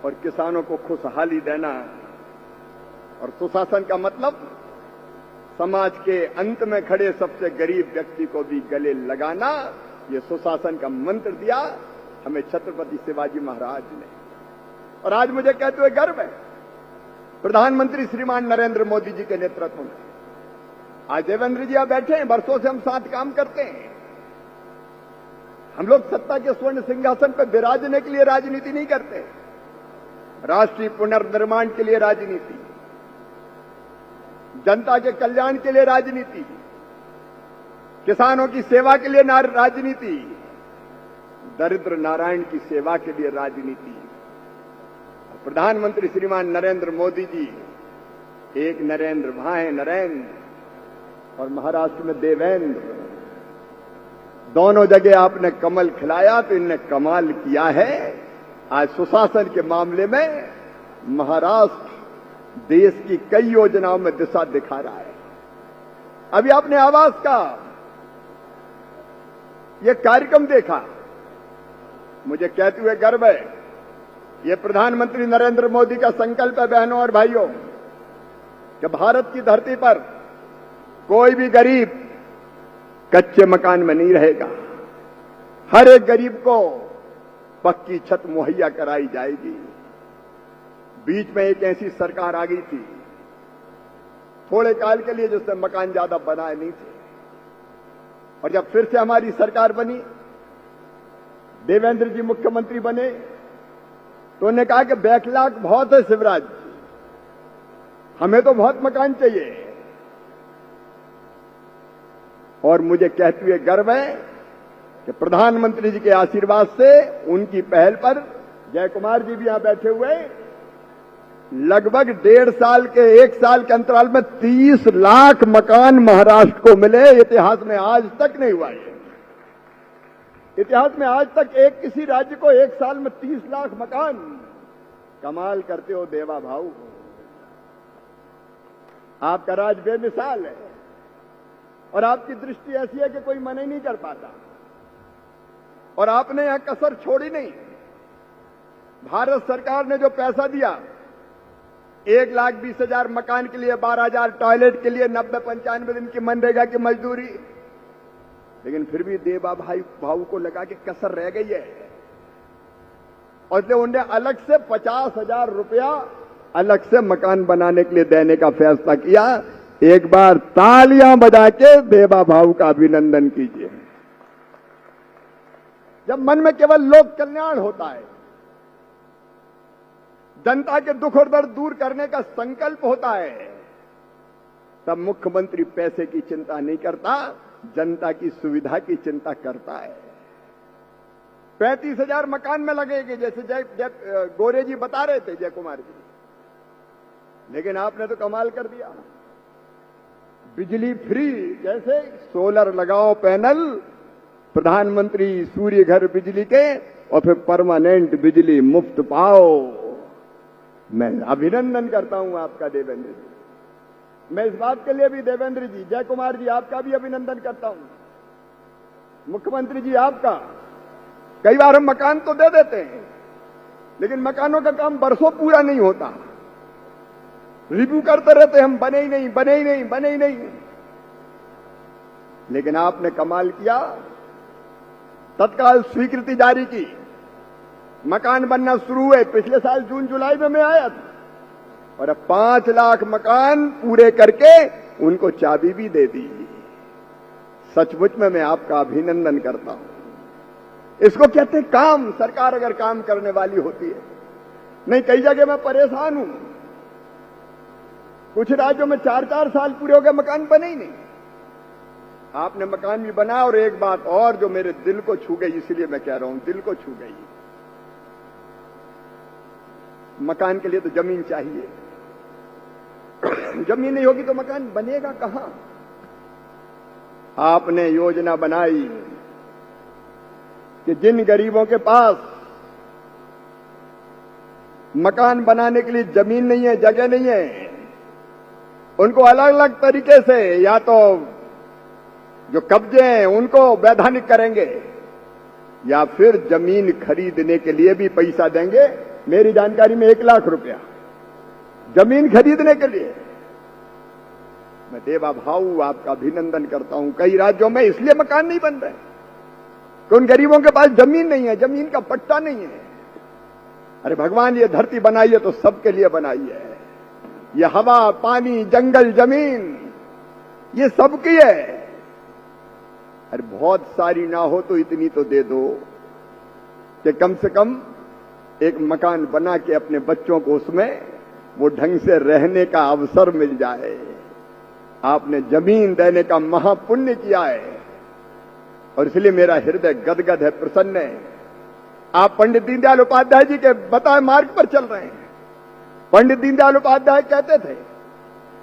और किसानों को खुशहाली देना, और सुशासन का मतलब समाज के अंत में खड़े सबसे गरीब व्यक्ति को भी गले लगाना। ये सुशासन का मंत्र दिया हमें छत्रपति शिवाजी महाराज ने। और आज मुझे कहते हुए गर्व है, प्रधानमंत्री श्रीमान नरेंद्र मोदी जी के नेतृत्व में आज देवेंद्र जी आप बैठे हैं, वर्षों से हम साथ काम करते हैं। हम लोग सत्ता के स्वर्ण सिंहासन पर विराजने के लिए राजनीति नहीं करते, राष्ट्रीय पुनर्निर्माण के लिए राजनीति, जनता के कल्याण के लिए राजनीति, किसानों की सेवा के लिए राजनीति, दरिद्र नारायण की सेवा के लिए राजनीति। प्रधानमंत्री श्रीमान नरेंद्र मोदी जी, एक नरेंद्र वहां है नरेंद्र, और महाराष्ट्र में देवेंद्र, दोनों जगह आपने कमल खिलाया तो इनने कमाल किया है। आज सुशासन के मामले में महाराष्ट्र देश की कई योजनाओं में दिशा दिखा रहा है। अभी आपने आवास का यह कार्यक्रम देखा, मुझे कहते हुए गर्व है, यह प्रधानमंत्री नरेंद्र मोदी का संकल्प है बहनों और भाइयों, कि भारत की धरती पर कोई भी गरीब कच्चे मकान में नहीं रहेगा, हर एक गरीब को पक्की छत मुहैया कराई जाएगी। बीच में एक ऐसी सरकार आ गई थी थोड़े काल के लिए जिसने मकान ज्यादा बनाए नहीं थे, और जब फिर से हमारी सरकार बनी देवेंद्र जी मुख्यमंत्री बने तो उन्होंने कहा कि बैकलॉग बहुत है शिवराज जी, हमें तो बहुत मकान चाहिए। और मुझे कहते हुए गर्व है कि प्रधानमंत्री जी के आशीर्वाद से, उनकी पहल पर, जय कुमार जी भी यहां बैठे हुए, लगभग 1.5 साल के 1 साल के अंतराल में 30 लाख मकान महाराष्ट्र को मिले। इतिहास में आज तक नहीं हुआ है। इतिहास में आज तक किसी राज्य को 1 साल में 30 लाख मकान। कमाल करते हो देवा भाऊ, आपका राज बेमिसाल है और आपकी दृष्टि ऐसी है कि कोई मना ही नहीं कर पाता। और आपने यहां कसर छोड़ी नहीं। भारत सरकार ने जो पैसा दिया, 1,20,000 मकान के लिए, 12,000 टॉयलेट के लिए, 90-95 दिन की मनरेगा की मजदूरी, लेकिन फिर भी देवा भाऊ को लगा कि कसर रह गई है और इसलिए उन्हें अलग से 50,000 रुपया अलग से मकान बनाने के लिए देने का फैसला किया। एक बार तालियां बजा के देवा भाऊ का अभिनंदन कीजिए। जब मन में केवल लोक कल्याण होता है, जनता के दुख और दर्द दूर करने का संकल्प होता है, तब मुख्यमंत्री पैसे की चिंता नहीं करता, जनता की सुविधा की चिंता करता है। 35,000 मकान में लगेंगे, जैसे जय गोरे जी बता रहे थे, जय कुमार जी, लेकिन आपने तो कमाल कर दिया। बिजली फ्री, जैसे सोलर लगाओ पैनल, प्रधानमंत्री सूर्य घर बिजली के, और फिर परमानेंट बिजली मुफ्त पाओ। मैं अभिनंदन करता हूं आपका देवेंद्र जी। मैं इस बात के लिए भी देवेंद्र जी, जय कुमार जी, आपका भी अभिनंदन करता हूं। मुख्यमंत्री जी आपका, कई बार हम मकान तो दे देते हैं, लेकिन मकानों का काम बरसों पूरा नहीं होता। रिव्यू करते रहते हम, बने ही नहीं, बने ही नहीं, बने ही नहीं। लेकिन आपने कमाल किया, तत्काल स्वीकृति जारी की, मकान बनना शुरू हुए। पिछले साल जून जुलाई में मैं आया था और अब 5 लाख मकान पूरे करके उनको चाबी भी दे दी। सचमुच में मैं आपका अभिनंदन करता हूं। इसको कहते हैं काम। सरकार अगर काम करने वाली होती है। नहीं, कई जगह मैं परेशान हूं, कुछ राज्यों में 4-4 साल पूरे हो गए, मकान बने ही नहीं। आपने मकान भी बनाया। और एक बात और जो मेरे दिल को छू गई, इसलिए मैं कह रहा हूं, दिल को छू गई, मकान के लिए तो जमीन चाहिए। जमीन नहीं होगी तो मकान बनेगा कहां? आपने योजना बनाई कि जिन गरीबों के पास मकान बनाने के लिए जमीन नहीं है, जगह नहीं है, उनको अलग अलग तरीके से, या तो जो कब्जे हैं उनको वैधानिक करेंगे, या फिर जमीन खरीदने के लिए भी पैसा देंगे। मेरी जानकारी में 1 लाख रुपया जमीन खरीदने के लिए। मैं देवा भाऊ आपका अभिनंदन करता हूं। कई राज्यों में इसलिए मकान नहीं बन रहे कि उन गरीबों के पास जमीन नहीं है, जमीन का पट्टा नहीं है। अरे भगवान, ये धरती बनाई है तो सबके लिए बनाई है। ये हवा, पानी, जंगल, जमीन, ये सबकी है। अरे बहुत सारी ना हो तो इतनी तो दे दो कि कम से कम एक मकान बना के अपने बच्चों को उसमें वो ढंग से रहने का अवसर मिल जाए। आपने जमीन देने का महापुण्य किया है और इसलिए मेरा हृदय गदगद है, प्रसन्न है। आप पंडित दीनदयाल उपाध्याय जी के बताए मार्ग पर चल रहे हैं। पंडित दीनदयाल उपाध्याय कहते थे,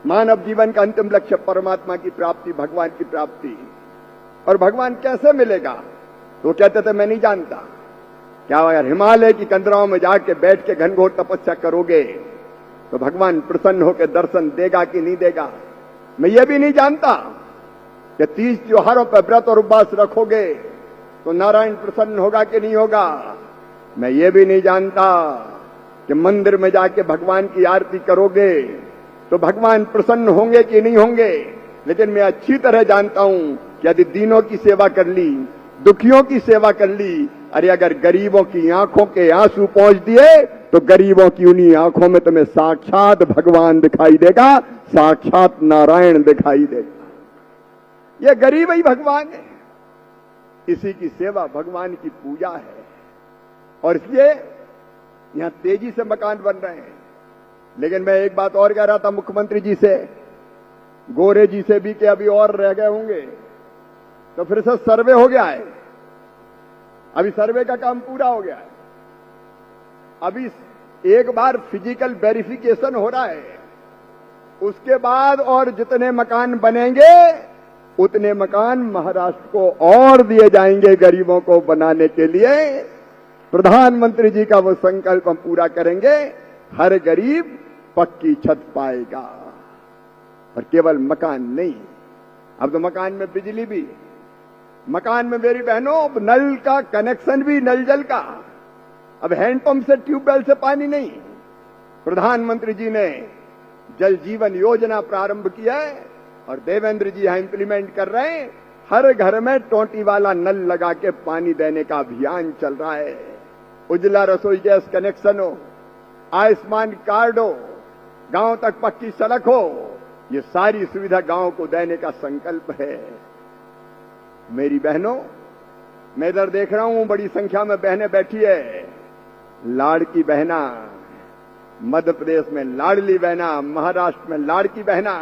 मानव जीवन का अंतिम लक्ष्य परमात्मा की प्राप्ति, भगवान की प्राप्ति। और भगवान कैसे मिलेगा? तो कहते थे, मैं नहीं जानता। क्या अगर हिमालय की कंदराओं में जाके बैठ के घनघोर तपस्या करोगे तो भगवान प्रसन्न होकर दर्शन देगा कि नहीं देगा? मैं ये भी नहीं जानता कि 30 त्योहारों पर व्रत और उपवास रखोगे तो नारायण प्रसन्न होगा कि नहीं होगा? मैं ये भी नहीं जानता कि मंदिर में जाके भगवान की आरती करोगे तो भगवान प्रसन्न होंगे कि नहीं होंगे। लेकिन मैं अच्छी तरह जानता हूं कि यदि दीनों की सेवा कर ली, दुखियों की सेवा कर ली, अरे अगर गरीबों की आंखों के आंसू पहुंच दिए तो गरीबों की उन्हीं आंखों में तुम्हें साक्षात भगवान दिखाई देगा, साक्षात नारायण दिखाई देगा। यह गरीब ही भगवान है। इसी की सेवा भगवान की पूजा है। और इसलिए यहां तेजी से मकान बन रहे हैं। लेकिन मैं एक बात और कह रहा था मुख्यमंत्री जी से, गोरे जी से भी, कि अभी और रह गए होंगे, तो फिर से सर्वे हो गया है। अभी सर्वे का काम पूरा हो गया है। अभी एक बार फिजिकल वेरिफिकेशन हो रहा है, उसके बाद और जितने मकान बनेंगे उतने मकान महाराष्ट्र को और दिए जाएंगे गरीबों को बनाने के लिए। प्रधानमंत्री जी का वो संकल्प हम पूरा करेंगे, हर गरीब पक्की छत पाएगा। और केवल मकान नहीं, अब तो मकान में बिजली भी, मकान में मेरी बहनों अब नल का कनेक्शन भी, नल जल का, अब हैंडपंप से ट्यूबवेल से पानी नहीं। प्रधानमंत्री जी ने जल जीवन योजना प्रारंभ किया है और देवेंद्र जी यहां इंप्लीमेंट कर रहे हैं। हर घर में टोटी वाला नल लगा के पानी देने का अभियान चल रहा है। उज्ज्वला रसोई गैस कनेक्शन हो, आयुष्मान कार्ड हो, गांव तक पक्की सड़क हो, ये सारी सुविधा गांव को देने का संकल्प है। मेरी बहनों, मैं इधर देख रहा हूं बड़ी संख्या में बहनें बैठी है। लाड़की बहना, मध्य प्रदेश में लाडली बहना, महाराष्ट्र में लाड़की बहना,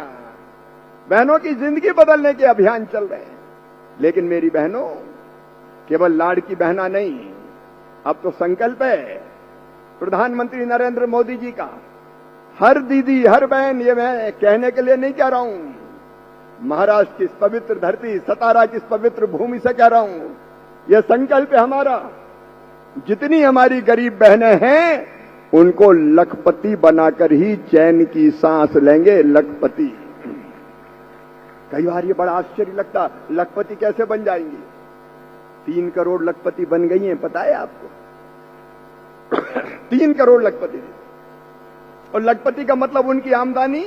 बहनों की जिंदगी बदलने के अभियान चल रहे हैं। लेकिन मेरी बहनों, केवल लाड़की बहना नहीं, अब तो संकल्प है प्रधानमंत्री नरेंद्र मोदी जी का, हर दीदी, हर बहन, ये मैं कहने के लिए नहीं कह रहा हूं, महाराष्ट्र की इस पवित्र धरती, सतारा की इस पवित्र भूमि से कह रहा हूं, यह संकल्प है हमारा, जितनी हमारी गरीब बहनें हैं उनको लखपति बनाकर ही चैन की सांस लेंगे। लखपति, कई बार ये बड़ा आश्चर्य लगता, लखपति कैसे बन जाएंगी? 3 करोड़ लखपति बन गई हैं, पता है आपको? 3 करोड़ लखपति। और लखपति का मतलब उनकी आमदनी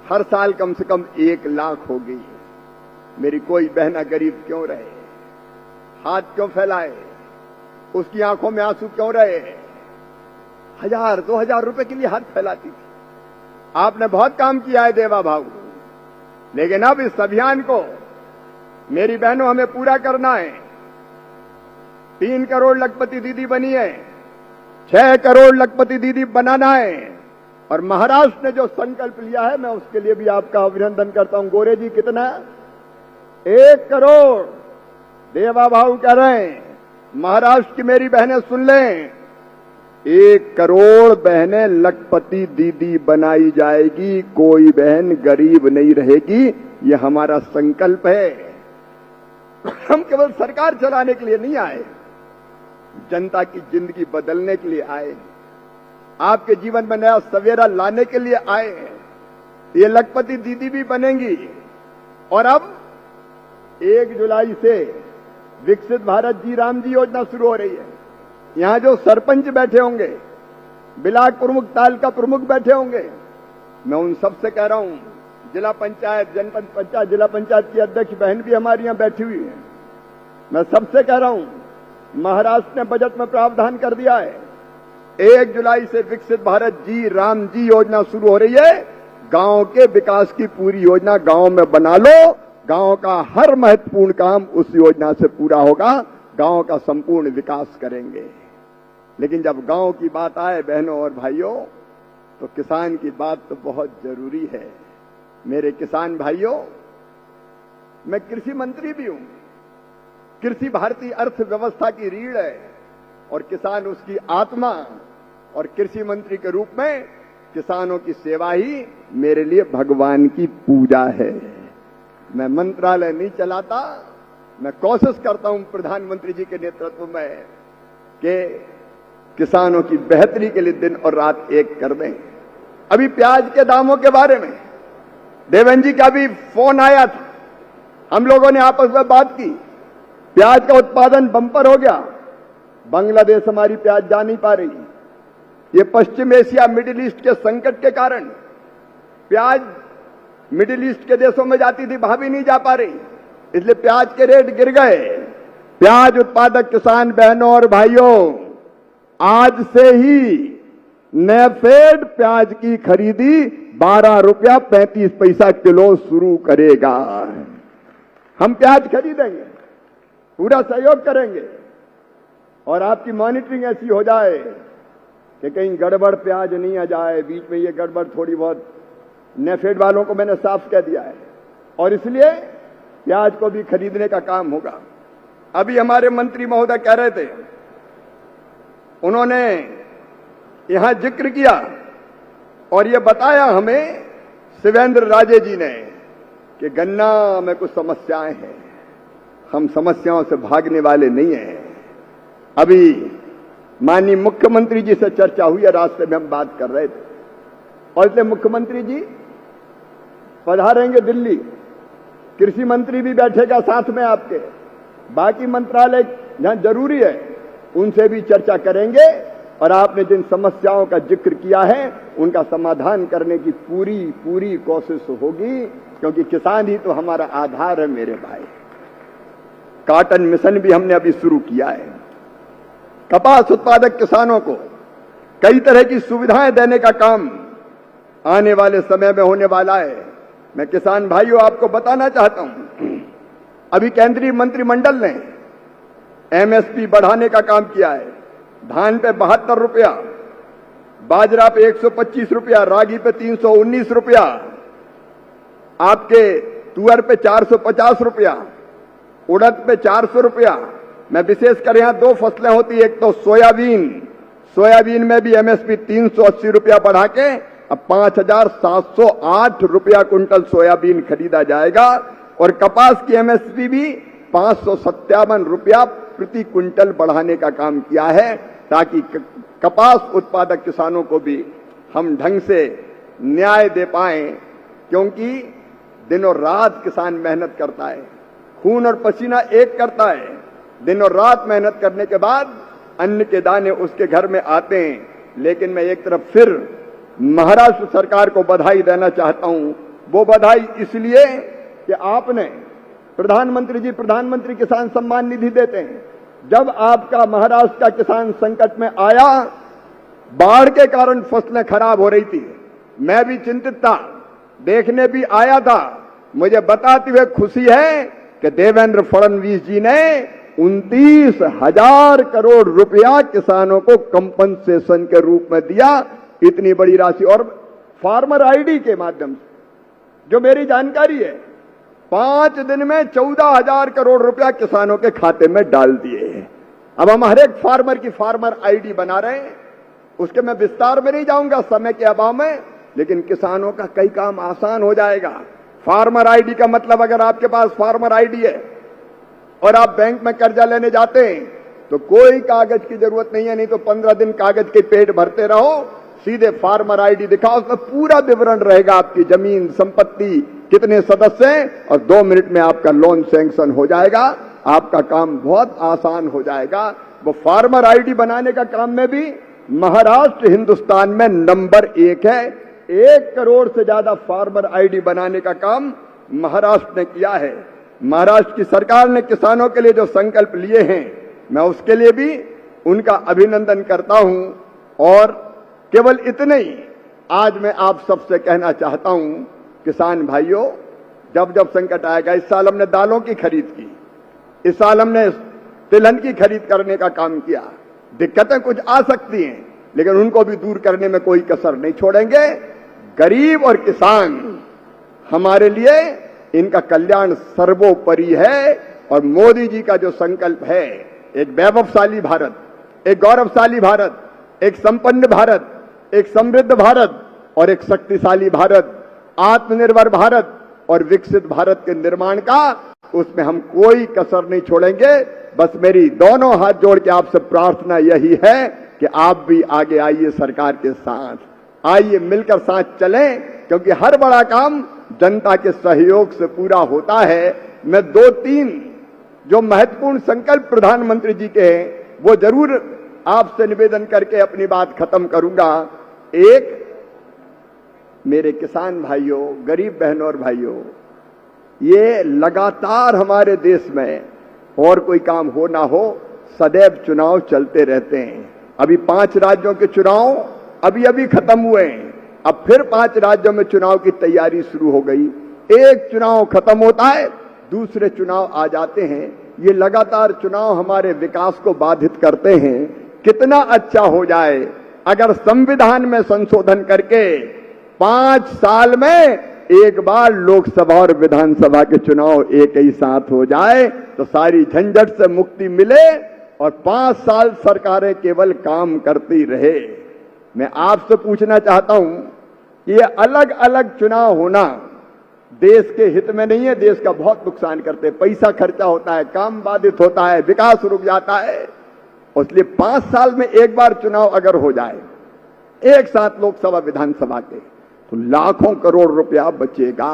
हर साल कम से कम 1 लाख हो गई। मेरी कोई बहना गरीब क्यों रहे? हाथ क्यों फैलाए? उसकी आंखों में आंसू क्यों रहे? 1000-2000 रुपए के लिए हाथ फैलाती थी। आपने बहुत काम किया है देवा भाव, लेकिन अब इस अभियान को मेरी बहनों हमें पूरा करना है। 3 करोड़ लखपति दीदी बनी है, 6 करोड़ लखपति दीदी बनाना है। और महाराष्ट्र ने जो संकल्प लिया है, मैं उसके लिए भी आपका अभिनंदन करता हूं। गोरे जी, कितना? 1 करोड़ देवा भाव कह रहे हैं। महाराष्ट्र की मेरी बहनें सुन लें, 1 करोड़ बहनें लखपति दीदी बनाई जाएगी। कोई बहन गरीब नहीं रहेगी, ये हमारा संकल्प है। हम केवल सरकार चलाने के लिए नहीं आए, जनता की जिंदगी बदलने के लिए आए, आपके जीवन में नया सवेरा लाने के लिए आए। ये लखपति दीदी भी बनेंगी। और अब 1 जुलाई से विकसित भारत जी राम जी योजना शुरू हो रही है। यहां जो सरपंच बैठे होंगे, ब्लॉक प्रमुख, तालुका प्रमुख बैठे होंगे, मैं उन सबसे कह रहा हूं, जिला पंचायत, जनपद पंचायत, जिला पंचायत की अध्यक्ष बहन भी हमारी यहां बैठी हुई है, मैं सबसे कह रहा हूं, महाराष्ट्र ने बजट में प्रावधान कर दिया है, 1 जुलाई से विकसित भारत जी राम जी योजना शुरू हो रही है। गांव के विकास की पूरी योजना गांव में बना लो, गांव का हर महत्वपूर्ण काम उस योजना से पूरा होगा, गांव का संपूर्ण विकास करेंगे। लेकिन जब गांव की बात आए बहनों और भाइयों, तो किसान की बात तो बहुत जरूरी है। मेरे किसान भाइयों, मैं कृषि मंत्री भी हूं। कृषि भारतीय अर्थव्यवस्था की रीढ़ है और किसान उसकी आत्मा, और कृषि मंत्री के रूप में किसानों की सेवा ही मेरे लिए भगवान की पूजा है। मैं मंत्रालय नहीं चलाता, मैं कोशिश करता हूं प्रधानमंत्री जी के नेतृत्व में कि किसानों की बेहतरी के लिए दिन और रात एक कर दें। अभी प्याज के दामों के बारे में देवेंद्र जी का भी फोन आया था, हम लोगों ने आपस में बात की। प्याज का उत्पादन बंपर हो गया, बांग्लादेश हमारी प्याज जा नहीं पा रही। ये पश्चिम एशिया, मिडिल ईस्ट के संकट के कारण प्याज मिडिल ईस्ट के देशों में जाती थी, वहां भी नहीं जा पा रही, इसलिए प्याज के रेट गिर गए। प्याज उत्पादक किसान बहनों और भाइयों, आज से ही नेफेड प्याज की खरीदी 12 रुपया 35 पैसा किलो शुरू करेगा। हम प्याज खरीदेंगे, पूरा सहयोग करेंगे। और आपकी मॉनिटरिंग ऐसी हो जाए कि कहीं गड़बड़ प्याज नहीं आ जाए। बीच में ये गड़बड़ थोड़ी बहुत नेफेड वालों को मैंने साफ कह दिया है, और इसलिए प्याज को भी खरीदने का काम होगा। अभी हमारे मंत्री महोदय कह रहे थे, उन्होंने यहां जिक्र किया और ये बताया हमें शिवेंद्र राजे जी ने कि गन्ना में कुछ समस्याएं हैं। हम समस्याओं से भागने वाले नहीं हैं। अभी माननीय मुख्यमंत्री जी से चर्चा हुई है, रास्ते में हम बात कर रहे थे, और इसलिए मुख्यमंत्री जी पधारेंगे दिल्ली, कृषि मंत्री भी बैठेगा साथ में आपके, बाकी मंत्रालय जहां जरूरी है उनसे भी चर्चा करेंगे, और आपने जिन समस्याओं का जिक्र किया है उनका समाधान करने की पूरी पूरी कोशिश होगी, क्योंकि किसान ही तो हमारा आधार है मेरे भाई। कॉटन मिशन भी हमने अभी शुरू किया है। कपास उत्पादक किसानों को कई तरह की सुविधाएं देने का काम आने वाले समय में होने वाला है। मैं किसान भाइयों आपको बताना चाहता हूं, अभी केंद्रीय मंत्रिमंडल ने एमएसपी बढ़ाने का काम किया है। धान पे 72 रुपया, बाजरा पे 125 रुपया, रागी पे 319 रुपया, आपके तुअर पे 450 रुपया, उड़द पे 400 रुपया। मैं विशेषकर यहां दो फसलें होती, एक तो सोयाबीन में भी एमएसपी 380 रुपया बढ़ा के अब 5,708 रुपया कुंटल सोयाबीन खरीदा जाएगा, और कपास की एमएसपी भी 557 रुपया प्रति कुंटल बढ़ाने का काम किया है, ताकि कपास उत्पादक किसानों को भी हम ढंग से न्याय दे पाएं। क्योंकि दिनों रात किसान मेहनत करता है, खून और पसीना एक करता है, दिनों रात मेहनत करने के बाद अन्न के दाने उसके घर में आते हैं। लेकिन मैं एक तरफ फिर महाराष्ट्र सरकार को बधाई देना चाहता हूं। वो बधाई इसलिए कि आपने प्रधानमंत्री किसान सम्मान निधि देते हैं। जब आपका महाराष्ट्र का किसान संकट में आया, बाढ़ के कारण फसलें खराब हो रही थी, मैं भी चिंतित था, देखने भी आया था। मुझे बताते हुए खुशी है कि देवेंद्र फडणवीस जी ने 29,000 करोड़ रुपया किसानों को कंपनसेशन के रूप में दिया। इतनी बड़ी राशि, और फार्मर आईडी के माध्यम से, जो मेरी जानकारी है, 5 दिन में 14,000 करोड़ रुपया किसानों के खाते में डाल दिए। अब हम हर एक फार्मर की फार्मर आईडी बना रहे हैं। उसके मैं विस्तार में नहीं जाऊंगा समय के अभाव में, लेकिन किसानों का कई काम आसान हो जाएगा। फार्मर आईडी का मतलब, अगर आपके पास फार्मर आईडी है और आप बैंक में कर्जा लेने जाते हैं तो कोई कागज की जरूरत नहीं है, नहीं तो 15 दिन कागज के पेट भरते रहो। सीधे फार्मर आईडी दिखाओ, उसमें पूरा विवरण रहेगा, आपकी जमीन, संपत्ति, कितने सदस्य हैं, और 2 मिनट में आपका लोन सैंक्शन हो जाएगा। आपका काम बहुत आसान हो जाएगा। वो फार्मर आईडी बनाने का काम में भी महाराष्ट्र हिंदुस्तान में नंबर 1 है। 1 करोड़ से ज्यादा फार्मर आईडी बनाने का काम महाराष्ट्र ने किया है। महाराष्ट्र की सरकार ने किसानों के लिए जो संकल्प लिए हैं, मैं उसके लिए भी उनका अभिनंदन करता हूं। और केवल इतने ही आज मैं आप सबसे कहना चाहता हूं, किसान भाइयों, जब जब संकट आएगा, इस साल हमने दालों की खरीद की, इस साल हमने तिलहन की खरीद करने का काम किया। दिक्कतें कुछ आ सकती हैं, लेकिन उनको भी दूर करने में कोई कसर नहीं छोड़ेंगे। गरीब और किसान हमारे लिए, इनका कल्याण सर्वोपरि है। और मोदी जी का जो संकल्प है, एक वैभवशाली भारत, एक गौरवशाली भारत, एक संपन्न भारत, एक समृद्ध भारत और एक शक्तिशाली भारत, आत्मनिर्भर भारत और विकसित भारत के निर्माण का, उसमें हम कोई कसर नहीं छोड़ेंगे। बस मेरी दोनों हाथ जोड़ के आपसे प्रार्थना यही है कि आप भी आगे आइए, सरकार के साथ आइए, मिलकर साथ चलें, क्योंकि हर बड़ा काम जनता के सहयोग से पूरा होता है। मैं 2-3 जो महत्वपूर्ण संकल्प प्रधानमंत्री जी के हैं, वो जरूर आपसे निवेदन करके अपनी बात खत्म करूंगा। एक, मेरे किसान भाइयों, गरीब बहनों और भाइयों, ये लगातार हमारे देश में और कोई काम हो ना हो, सदैव चुनाव चलते रहते हैं। अभी 5 राज्यों के चुनाव अभी खत्म हुए हैं, अब फिर 5 राज्यों में चुनाव की तैयारी शुरू हो गई। एक चुनाव खत्म होता है, दूसरे चुनाव आ जाते हैं। ये लगातार चुनाव हमारे विकास को बाधित करते हैं। कितना अच्छा हो जाए अगर संविधान में संशोधन करके 5 साल में एक बार लोकसभा और विधानसभा के चुनाव एक ही साथ हो जाए तो सारी झंझट से मुक्ति मिले और 5 साल सरकारें केवल काम करती रहे। मैं आपसे पूछना चाहता हूं, ये अलग अलग चुनाव होना देश के हित में नहीं है, देश का बहुत नुकसान करते हैं। पैसा खर्चा होता है, काम बाधित होता है, विकास रुक जाता है। इसलिए 5 साल में एक बार चुनाव अगर हो जाए एक साथ लोकसभा विधानसभा के, तो लाखों करोड़ रुपया बचेगा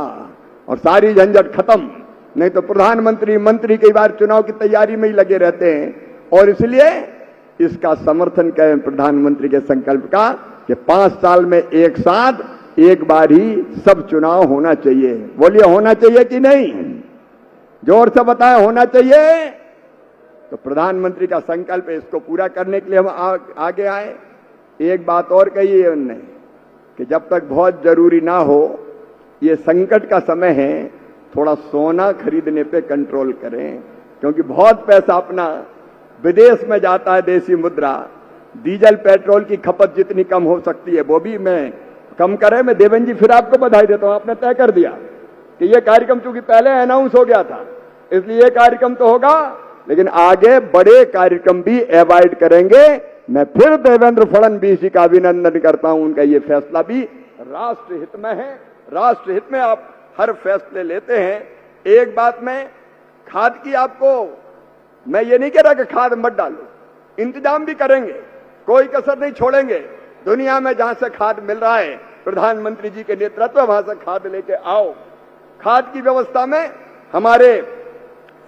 और सारी झंझट खत्म। नहीं तो प्रधानमंत्री मंत्री कई बार चुनाव की तैयारी में ही लगे रहते हैं। और इसलिए इसका समर्थन करें प्रधानमंत्री के संकल्प का कि 5 साल में एक साथ एक बार ही सब चुनाव होना चाहिए। बोलिए, होना चाहिए कि नहीं? जोर से बताएं, होना चाहिए। तो प्रधानमंत्री का संकल्प है, इसको पूरा करने के लिए हम आगे आए। एक बात और कही है उनने कि जब तक बहुत जरूरी ना हो, ये संकट का समय है, थोड़ा सोना खरीदने पे कंट्रोल करें, क्योंकि बहुत पैसा अपना विदेश में जाता है, देसी मुद्रा। डीजल पेट्रोल की खपत जितनी कम हो सकती है वो भी मैं कम करें। मैं देवेंद्र जी फिर आपको बधाई देता हूं, आपने तय कर दिया कि ये कार्यक्रम चूंकि पहले अनाउंस हो गया था, इसलिए ये कार्यक्रम तो होगा, लेकिन आगे बड़े कार्यक्रम भी अवॉइड करेंगे। मैं फिर देवेंद्र फडणवीस जी का अभिनंदन करता हूं, उनका ये फैसला भी राष्ट्र हित में है। राष्ट्र हित में आप हर फैसले लेते हैं। एक बात में खाद की आपको, मैं ये नहीं कह रहा कि खाद मत डालो, इंतजाम भी करेंगे, कोई कसर नहीं छोड़ेंगे। दुनिया में जहां से खाद मिल रहा है, प्रधानमंत्री जी के नेतृत्व वहां से खाद लेके आओ। खाद की व्यवस्था में हमारे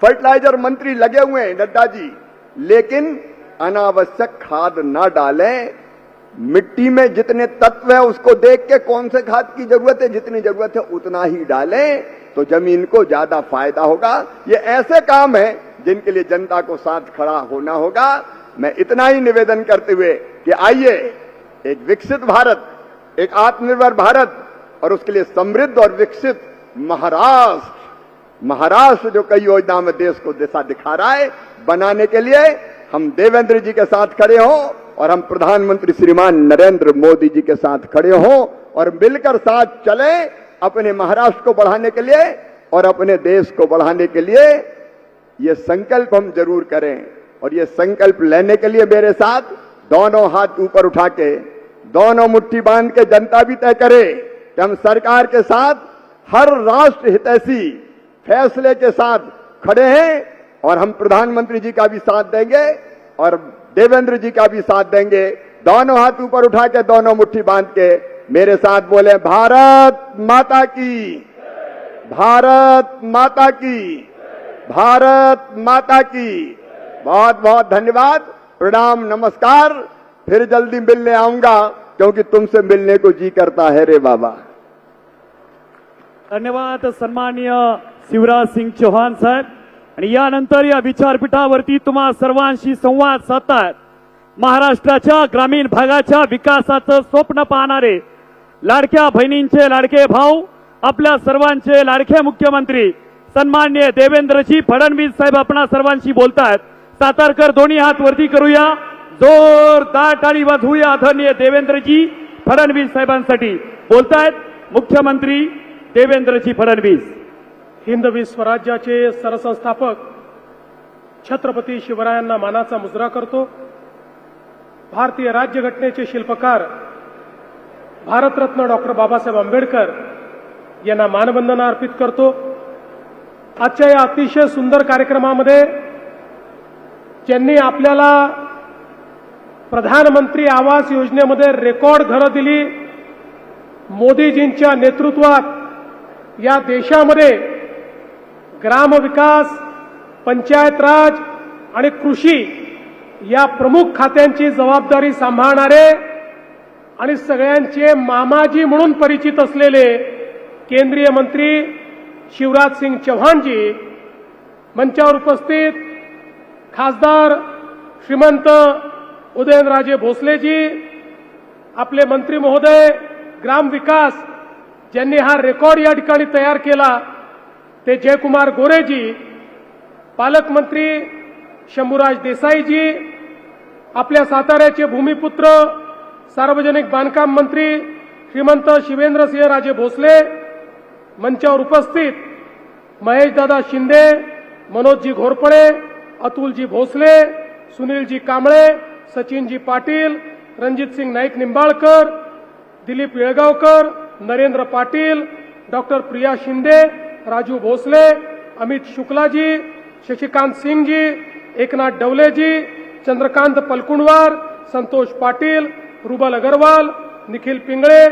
फर्टिलाइजर मंत्री लगे हुए हैं, नड्डा जी, लेकिन अनावश्यक खाद ना डालें। मिट्टी में जितने तत्व है उसको देख के कौन से खाद की जरूरत है, जितनी जरूरत है उतना ही डालें, तो जमीन को ज्यादा फायदा होगा। ये ऐसे काम है जिनके लिए जनता को साथ खड़ा होना होगा। मैं इतना ही निवेदन करते हुए कि आइए एक विकसित भारत, एक आत्मनिर्भर भारत और उसके लिए समृद्ध और विकसित महाराष्ट्र जो कई योजना में देश को दिशा दिखा रहा है, बनाने के लिए हम देवेंद्र जी के साथ खड़े हों और हम प्रधानमंत्री श्रीमान नरेंद्र मोदी जी के साथ खड़े हों और मिलकर साथ चलें अपने महाराष्ट्र को बढ़ाने के लिए और अपने देश को बढ़ाने के लिए। ये संकल्प हम जरूर करें और ये संकल्प लेने के लिए मेरे साथ दोनों हाथ ऊपर उठा के, दोनों मुट्ठी बांध के जनता भी तय करे कि हम सरकार के साथ हर राष्ट्र हितैषी फैसले के साथ खड़े हैं और हम प्रधानमंत्री जी का भी साथ देंगे और देवेंद्र जी का भी साथ देंगे। दोनों हाथ ऊपर उठा के, दोनों मुट्ठी बांध के मेरे साथ बोले, भारत माता की, भारत माता की, भारत माता की। बहुत बहुत धन्यवाद, प्रणाम, नमस्कार। फिर जल्दी मिलने आऊंगा क्योंकि तुमसे मिलने को जी करता है रे बाबा। धन्यवाद सन्माननीय शिवराज सिंग चौहान साहेब। आणि यानंतर या विचारपीठावरती तुम्हा सर्वांशी संवाद साधतात महाराष्ट्राच्या ग्रामीण भागाच्या विकासाचं स्वप्न पाहणारे लाडक्या बहिणींचे लाडके भाऊ, आपल्या सर्वांचे लाडके मुख्यमंत्री सन्माननीय देवेंद्रजी फडणवीस साहेब आपणा सर्वांशी बोलतायत। सातारकर दोन्ही हात वरती करूया, जोरदार टाळी वाजवूया आदरणीय देवेंद्रजी फडणवीस साहेबांसाठी। बोलतायत मुख्यमंत्री देवेंद्रजी फडणवीस। हिंदवी स्वराज्याचे सरसंस्थापक छत्रपती शिवरायांना मानाचा मुजरा करतो। भारतीय राज्यघटनेचे शिल्पकार भारतरत्न डॉक्टर बाबासाहेब आंबेडकर यांना मानवंदना अर्पित करतो। आजच्या या अतिशय सुंदर कार्यक्रमामध्ये ज्यांनी आपल्याला प्रधानमंत्री आवास योजनेमध्ये रेकॉर्ड घरं दिली, मोदीजींच्या नेतृत्वात या देशामध्ये ग्रामविकास, पंचायत राज आणि कृषी या प्रमुख खात्यांची जबाबदारी सांभाळणारे आणि सगळ्यांचे मामाजी म्हणून परिचित असलेले केंद्रीय मंत्री शिवराज सिंग चौहानजी, मंचावर उपस्थित खासदार श्रीमंत उदयनराजे भोसलेजी, आपले मंत्री महोदय ग्रामविकास ज्यांनी हा रेकॉर्ड या ठिकाणी तयार केला ते जयकुमार गोरेजी, पालकमंत्री शंभूराज देसाईजी, आपल्या साताऱ्याचे भूमिपुत्र सार्वजनिक बांधकाम मंत्री श्रीमंत शिवेंद्रसिंह राजे भोसले, मंचावर उपस्थित महेशदादा शिंदे, मनोजजी घोरपडे, अतुलजी भोसले, सुनीलजी कांबळे, सचिनजी पाटील, रणजितसिंग नाईक निंबाळकर, दिलीप येळगावकर, नरेंद्र पाटील, डॉक्टर प्रिया शिंदे, राजू भोसले, अमित शुक्लाजी, शशिकांत सिंगजी, एकनाथ डवलेजी, चंद्रकांत पलकुंडवार, संतोष पाटील, रुबल अग्रवाल, निखिल पिंगळे,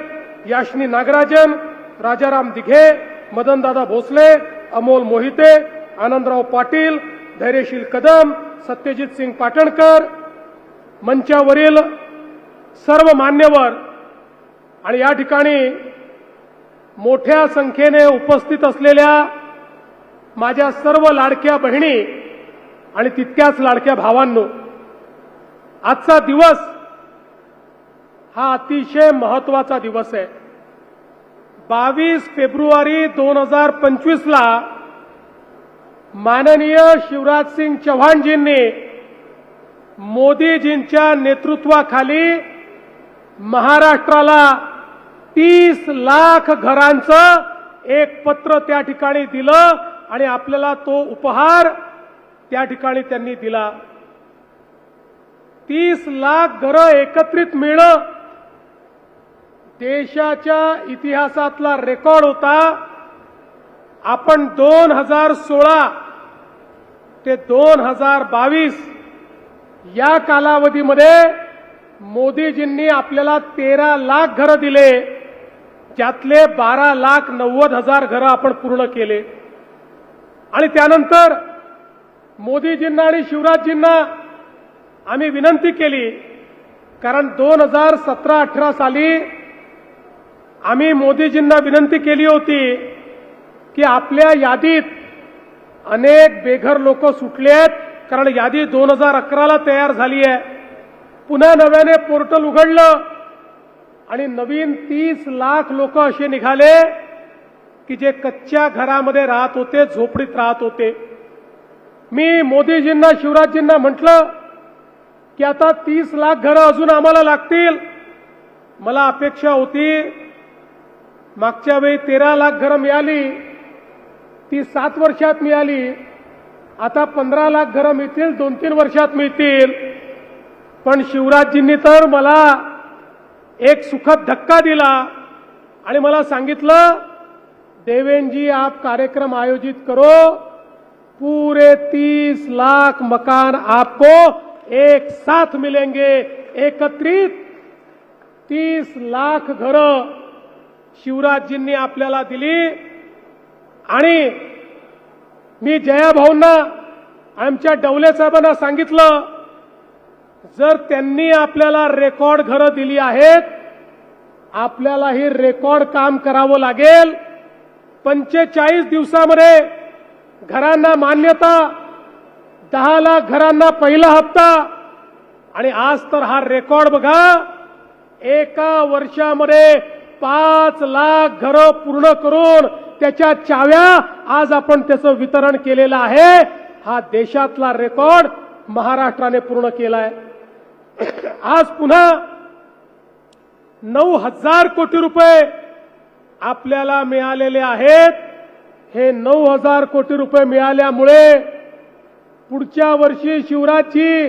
याशनी नागराजन, राजाराम दिघे, मदनदादा भोसले, अमोल मोहिते, आनंदराव पाटील, धैर्यशील कदम, सत्यजित सिंग पाटणकर, मंचावरील सर्व मान्यवर आणि या ठिकाणी मोठ्या संख्येने उपस्थित असलेल्या माझ्या सर्व लाडक्या बहिणी आणि तितक्याच लाडक्या भावांनो, आजचा दिवस हा अतिशय महत्वाचा दिवस आहे. 22 फेब्रुवारी 2025 ला माननीय शिवराजसिंग चौहानजींनी मोदीजींच्या नेतृत्वाखाली महाराष्ट्राला 30 लाख घरांचं एक पत्र त्या ठिकाणी दिलं आणि आपल्याला तो उपहार त्या ठिकाणी त्यांनी दिला. 30 लाख घरं एकत्रित मिळणं देशाच्या इतिहासातला रेकॉर्ड होता. आपण 2016 ते 2022 या कालावधीमध्ये मोदीजींनी आपल्याला 13 लाख घरं दिले, ज्यातले 12,90,000 घरं आपण पूर्ण केले. आणि त्यानंतर मोदीजींना आणि शिवराजजींना आम्ही विनंती केली, कारण 2017-18 साली आम्ही मोदीजींना विनंती केली होती की आपल्या यादीत अनेक बेघर लोक सुटले आहेत, कारण यादी 2011ला तयार झाली आहे. पुन्हा नव्याने पोर्टल उघडलं आणि नवीन 30 लाख लोक असे निघाले की जे कच्च्या घरामध्ये राहत होते, झोपडीत राहत होते. मी मोदीजींना शिवराजजींना म्हटलं की आता 30 लाख घरं अजून आम्हाला लागतील. मला अपेक्षा होती मागच्या वेळी 13 लाख घरं मिळाली, ती 7 वर्षात मिळाली. आता 15 लाख घरं मिळतील, 2-3 वर्षात मिळतील. पण शिवराजजींनी तर मला एक सुखद धक्का दिला आणि मला सांगितलं, देवेंजी आप कार्यक्रम आयोजित करो, पूरे 30 लाख मकान आपको एक साथ मिलेंगे. एकत्रित 30 लाख घरं शिवराजजींनी आपल्याला दिली. आणि मी जयाभाऊंना, आमच्या डवले साहेबांना सांगितलं, जर त्यांनी आपल्याला रेकॉर्ड घरं दिली आहेत, आपल्यालाही रेकॉर्ड काम करावं लागेल. 45 दिवसामध्ये घरांना मान्यता, 10 लाख घरांना पहिला हप्ता. आणि आज तर हा रेकॉर्ड बघा, एका वर्षामध्ये 5 लाख घरं पूर्ण करून त्याच्या चाव्या आज आपण त्याचं वितरण केलेलं आहे. हा देशातला रेकॉर्ड महाराष्ट्राने पूर्ण केलाय. आज पुन्हा 9,000 कोटी रुपये आपल्याला मिळालेले आहेत. हे 9,000 कोटी रुपये मिळाल्यामुळे पुढच्या वर्षी शिवराजजी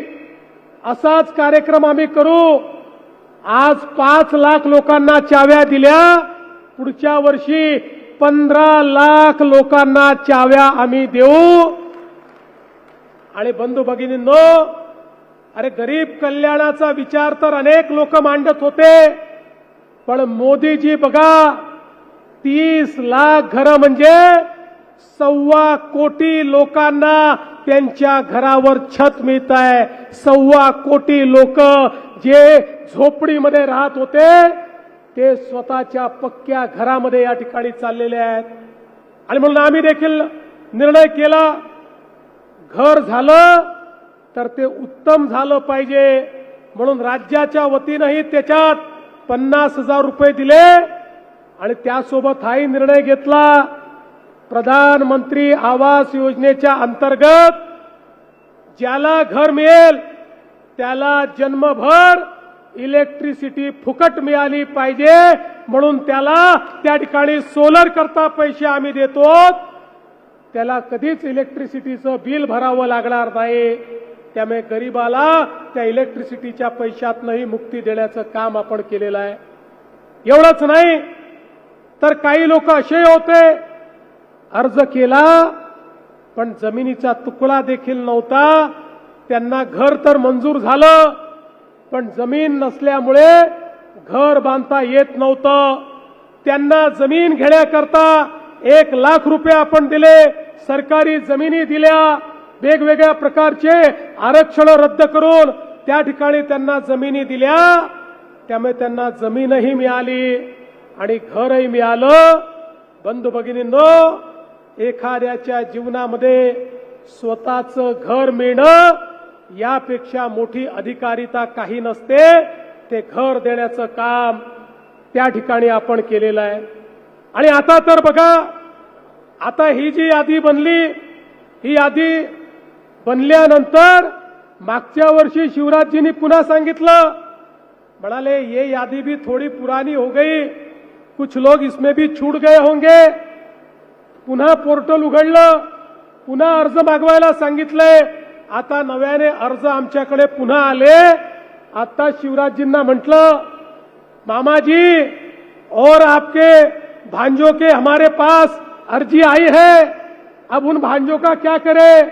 असाच कार्यक्रम आम्ही करू. आज 5 लाख लोकांना चाव्या दिल्या, पुढच्या वर्षी 15 लाख लोकांना चाव्या आम्ही देऊ. आणि बंधू भगिनींनो, अरे गरीब कल्याणाचा विचार तर अनेक लोक मांडत होते, पण मोदीजी बघा, 30 लाख घरं म्हणजे 1.25 कोटी लोकांना त्यांच्या घरावर छत मिळत आहे. 1.25 कोटी लोक जे झोपडीमध्ये राहत होते ते स्वतःच्या पक्क्या घरामध्ये या ठिकाणी चाललेले आहेत. आणि म्हणून आम्ही देखील निर्णय केला, घर झालं तर ते उत्तम झालं पाहिजे. म्हणून राज्याच्या वतीनंही त्याच्यात 50,000 रुपये दिले आणि त्यासोबत हाही निर्णय घेतला प्रधानमंत्री आवास योजनेच्या अंतर्गत ज्याला घर मिळेल त्याला जन्मभर इलेक्ट्रिसिटी फुकट मिळाली पाहिजे, म्हणून त्याला त्या ठिकाणी सोलर करता पैसे आम्ही देतो. त्याला कधीच इलेक्ट्रिसिटीचं बिल भरावं लागणार नाही. त्यामुळे गरीबाला त्या इलेक्ट्रिसिटीच्या पैशातनंही मुक्ती देण्याचं काम आपण केलेलं आहे. एवढंच नाही तर काही लोक असे होते, अर्ज केला पण जमिनीचा तुकडा देखील नव्हता, त्यांना घर तर मंजूर झालं पण जमीन नसल्यामुळे घर बांधता येत नव्हतं. त्यांना जमीन घेण्याकरता 1 लाख रुपये आपण दिले, सरकारी जमिनी दिल्या, वेगवेगळ्या प्रकारचे आरक्षण रद्द करून त्या ठिकाणी त्यांना जमिनी दिल्या. त्यामुळे त्यांना जमीनही मिळाली आणि घरही मिळालं. बंधू भगिनींनो, एखाद्याच्या जीवनामध्ये स्वतःचं घर मिळणं यापेक्षा मोठी अधिकारिता काही नसते. ते घर देण्याचं काम त्या ठिकाणी आपण केलेलं आहे. आणि आता तर बघा, आता ही जी यादी बनली, ही यादी बनल्यानंतर मागच्या वर्षी शिवराजजींनी पुन्हा सांगितलं, म्हणाले ये यादी भी थोड़ी पुरानी हो गई, कुछ लोग इसमें भी छूट गए होंगे. पुन्हा पोर्टल उघडलं, पुन्हा अर्ज मागवायला सांगितलंय. आता नव्याने अर्ज आमच्याकडे पुन्हा आले. आता शिवराजजींना म्हटलं, मामाजी और आपके भांजों के हमारे पास अर्जी आई है, अब उन भांजों का क्या करें.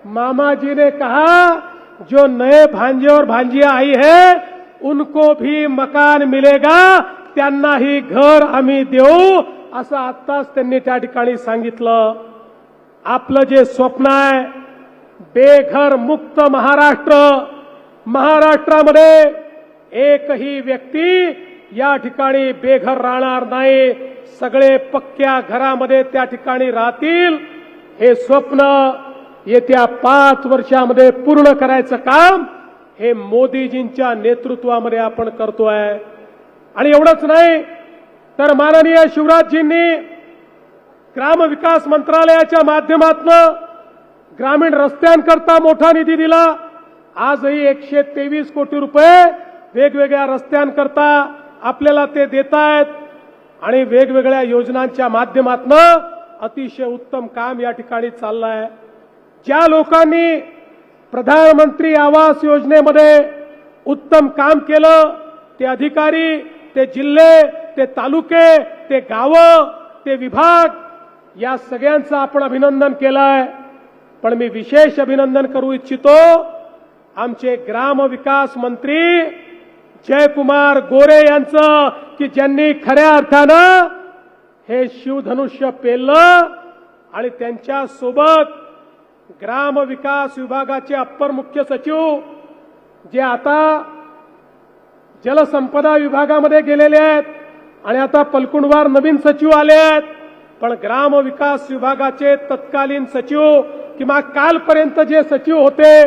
मामा जी ने कहा, जो नए भांजे और भांजियां आई है उनको भी मकान मिलेगा, त्यांनाही घर आम्ही देऊ, असं आत्ताच त्यांनी त्या ठिकाणी सांगितलं. आपलं जे स्वप्न आहे बेघर मुक्त महाराष्ट्र, महाराष्ट्रामध्ये एकही व्यक्ती या ठिकाणी बेघर राहणार नाही, सगळे पक्क्या घरामध्ये त्या ठिकाणी राहतील. हे स्वप्न येत्या 5 वर्षामध्ये पूर्ण करायचं काम हे मोदीजींच्या नेतृत्वामध्ये आपण करतोय. आणि एवढंच नाही तर माननीय शिवराजजींनी ग्रामविकास मंत्रालयाच्या माध्यमातून ग्रामीण रस्त्यांकरता मोठा निधी दिला. आजही 123 कोटी रुपये वेगवेगळ्या रस्त्यांकरता आपल्याला ते देत आहेत. आणि वेगवेगळ्या योजनांच्या माध्यमातून अतिशय उत्तम काम या ठिकाणी चाललंय. ज्या लोकांनी प्रधानमंत्री आवास योजनेमध्ये उत्तम काम केलं, ते अधिकारी, ते जिल्हे, ते तालुके, ते गावं, ते विभाग, या सगळ्यांचं आपण अभिनंदन केलंय. पण मी विशेष अभिनंदन करू इच्छितो आमचे ग्रामविकास मंत्री जयकुमार गोरे यांचं, की ज्यांनी खऱ्या अर्थानं हे शिवधनुष्य पेललं. आणि त्यांच्या सोबत ग्रामविकास विभागाचे अप्पर मुख्य सचिव जे आता जलसंपदा विभागामध्ये गेलेले आहेत आणि आता पलकुंडवार नवीन सचिव आले आहेत, पण ग्रामविकास विभागाचे तत्कालीन सचिव किंवा कालपर्यंत जे सचिव होते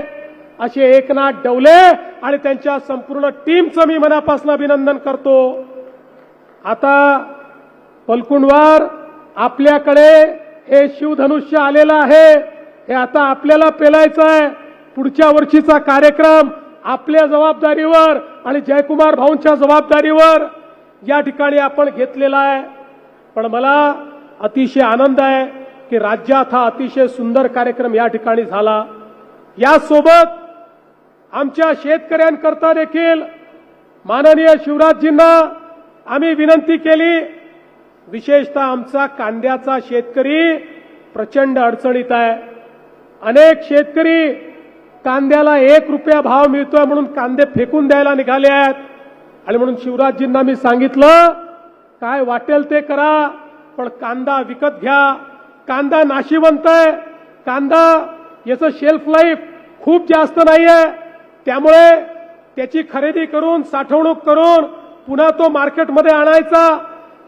असे एकनाथ डवले आणि त्यांच्या संपूर्ण टीमचं मी मनापासून अभिनंदन करतो. आता पलकुंडवार आपल्याकडे हे शिवधनुष्य आलेलं आहे, हे आता आपल्याला पेलायचं आहे. पुढच्या वर्षीचा कार्यक्रम आपल्या जबाबदारीवर आणि जयकुमार भाऊंच्या जबाबदारीवर या ठिकाणी आपण घेतलेला आहे. पण मला अतिशय आनंद आहे की राज्यात हा अतिशय सुंदर कार्यक्रम या ठिकाणी झाला. यासोबत आमच्या शेतकऱ्यांकरता देखील माननीय शिवराजजींना आम्ही विनंती केली. विशेषतः आमचा कांद्याचा शेतकरी प्रचंड अडचणीत आहे. अनेक शेतकरी कांद्याला 1 रुपया भाव मिळतोय म्हणून कांदे फेकून द्यायला निघाले आहेत. आणि म्हणून शिवराजजींना मी सांगितलं, काय वाटेल ते करा, पण कांदा विकत घ्या. कांदा नाशिवंत आहे, कांदा याचं शेल्फ लाईफ खूप जास्त नाहीये, त्यामुळे त्याची खरेदी करून साठवणूक करून पुन्हा तो मार्केटमध्ये आणायचा,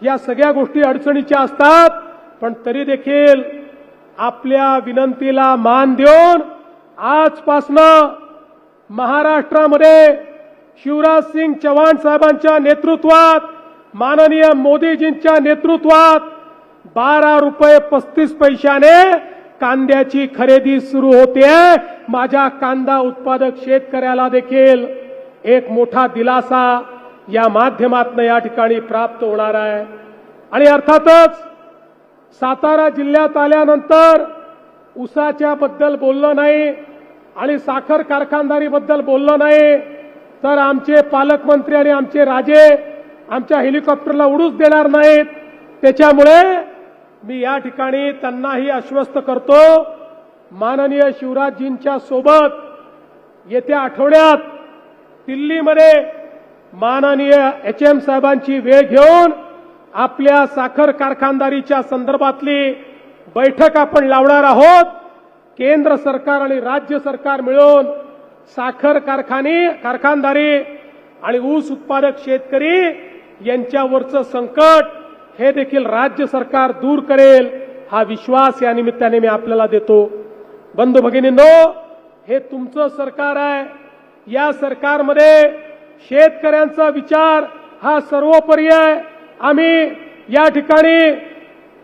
या सगळ्या गोष्टी अडचणीच्या असतात. पण तरी देखील आपल्या विनंतीला मान देऊन आजपासनं महाराष्ट्रामध्ये शिवराज सिंग चौहान साहेबांच्या नेतृत्वात, माननीय मोदीजींच्या नेतृत्वात ₹12.35 कांद्याची खरेदी सुरू होते. माझ्या कांदा उत्पादक शेतकऱ्याला देखील एक मोठा दिलासा या माध्यमातून या ठिकाणी प्राप्त होणार आहे. आणि अर्थातच सातारा जिल्ह्यात आल्यानंतर ऊसाच्या बद्दल बोललो नाही आणि साखर कारखानदारी बद्दल बोललो नाही तर आमचे पालकमंत्री आणि आमचे राजे आमच्या हेलिकॉप्टरला उडूच देणार नाहीत. त्याच्यामुळे मी या ठिकाणी त्यांनाही आश्वस्त करतो, माननीय शिवराजजींच्या सोबत येत्या आठवड्यात दिल्लीमध्ये माननीय HM साहेबांची वेळ घेऊन आपल्या साखर कारखानदारीच्या संदर्भातली बैठक आपण लावणार आहोत. केंद्र सरकार आणि राज्य सरकार मिळून साखर कारखानदारी आणि ऊस उत्पादक शेतकरी यांच्यावरचं संकट हे देखील राज्य सरकार दूर करेल, हा विश्वास या निमित्ताने मी आपल्याला देतो. बंधू भगिनींनो, हे तुमचं सरकार आहे. या सरकारमध्ये शेतकऱ्यांचा विचार हा सर्वोपरी आहे. आम्ही या ठिकाणी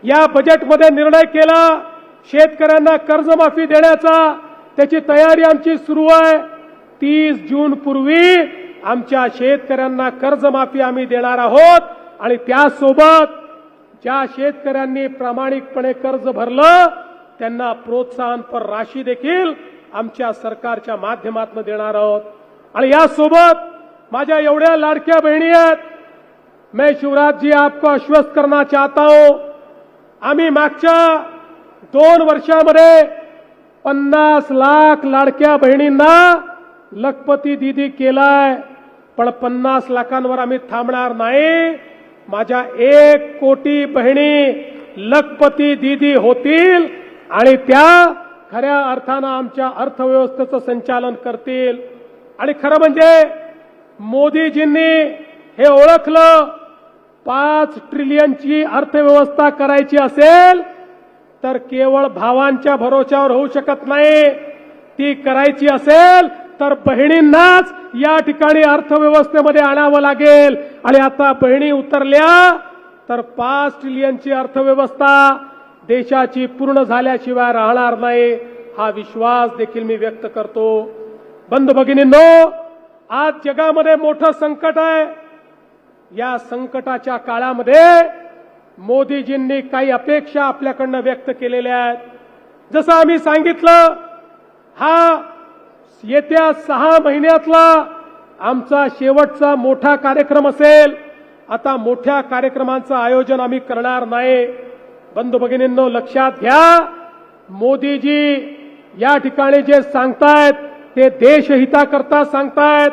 या बजेटमध्ये निर्णय केला शेतकऱ्यांना कर्जमाफी देण्याचा. त्याची तयारी आमची सुरू आहे. 30 जून पूर्वी आमच्या शेतकऱ्यांना कर्जमाफी आम्ही देणार आहोत आणि त्यासोबत ज्या शेतकऱ्यांनी प्रामाणिकपणे कर्ज भरलं त्यांना प्रोत्साहनपर राशी देखील आमच्या सरकारच्या माध्यमातून देणार आहोत. आणि यासोबत माझ्या एवढ्या लाडक्या बहिणी आहेत. मैं शिवराज जी आपको आश्वस्त करना चाहता हूं, आम्ही मागच्या 2 वर्षामध्ये 50 लाख लाडक्या बहिणींना लखपती दीदी केलाय. पण 50 लाखांवर आम्ही थांबणार नाही. माझ्या 1 कोटी बहिणी लखपती दीदी होतील आणि त्या खऱ्या अर्थानं आमच्या अर्थव्यवस्थेचं संचालन करतील. आणि खरं म्हणजे मोदीजींनी हे ओळखलं, 5 ट्रिलियनची अर्थव्यवस्था करायची असेल तर केवळ भावांच्या भरोश्यावर होऊ शकत नाही. ती करायची असेल तर बहिणींनाच या ठिकाणी अर्थव्यवस्थेमध्ये आणावं लागेल. आणि आता बहिणी उतरल्या तर 5 ट्रिलियनची अर्थव्यवस्था देशाची पूर्ण झाल्याशिवाय राहणार नाही, हा विश्वास देखील मी व्यक्त करतो. बंधू भगिनींनो, आज जगामध्ये मोठं संकट आहे. या संकटाच्या काळामध्ये मोदीजींनी काही अपेक्षा आपल्याकडनं व्यक्त केलेल्या आहेत. जसं आम्ही सांगितलं, हा येत्या 6 महिन्यातला आमचा शेवटचा मोठा कार्यक्रम असेल. आता मोठ्या कार्यक्रमांचं आयोजन आम्ही करणार नाही. बंधू भगिनींनो, लक्षात घ्या, मोदीजी या ठिकाणी जे सांगतायत ते देशहिताकरता सांगतायत.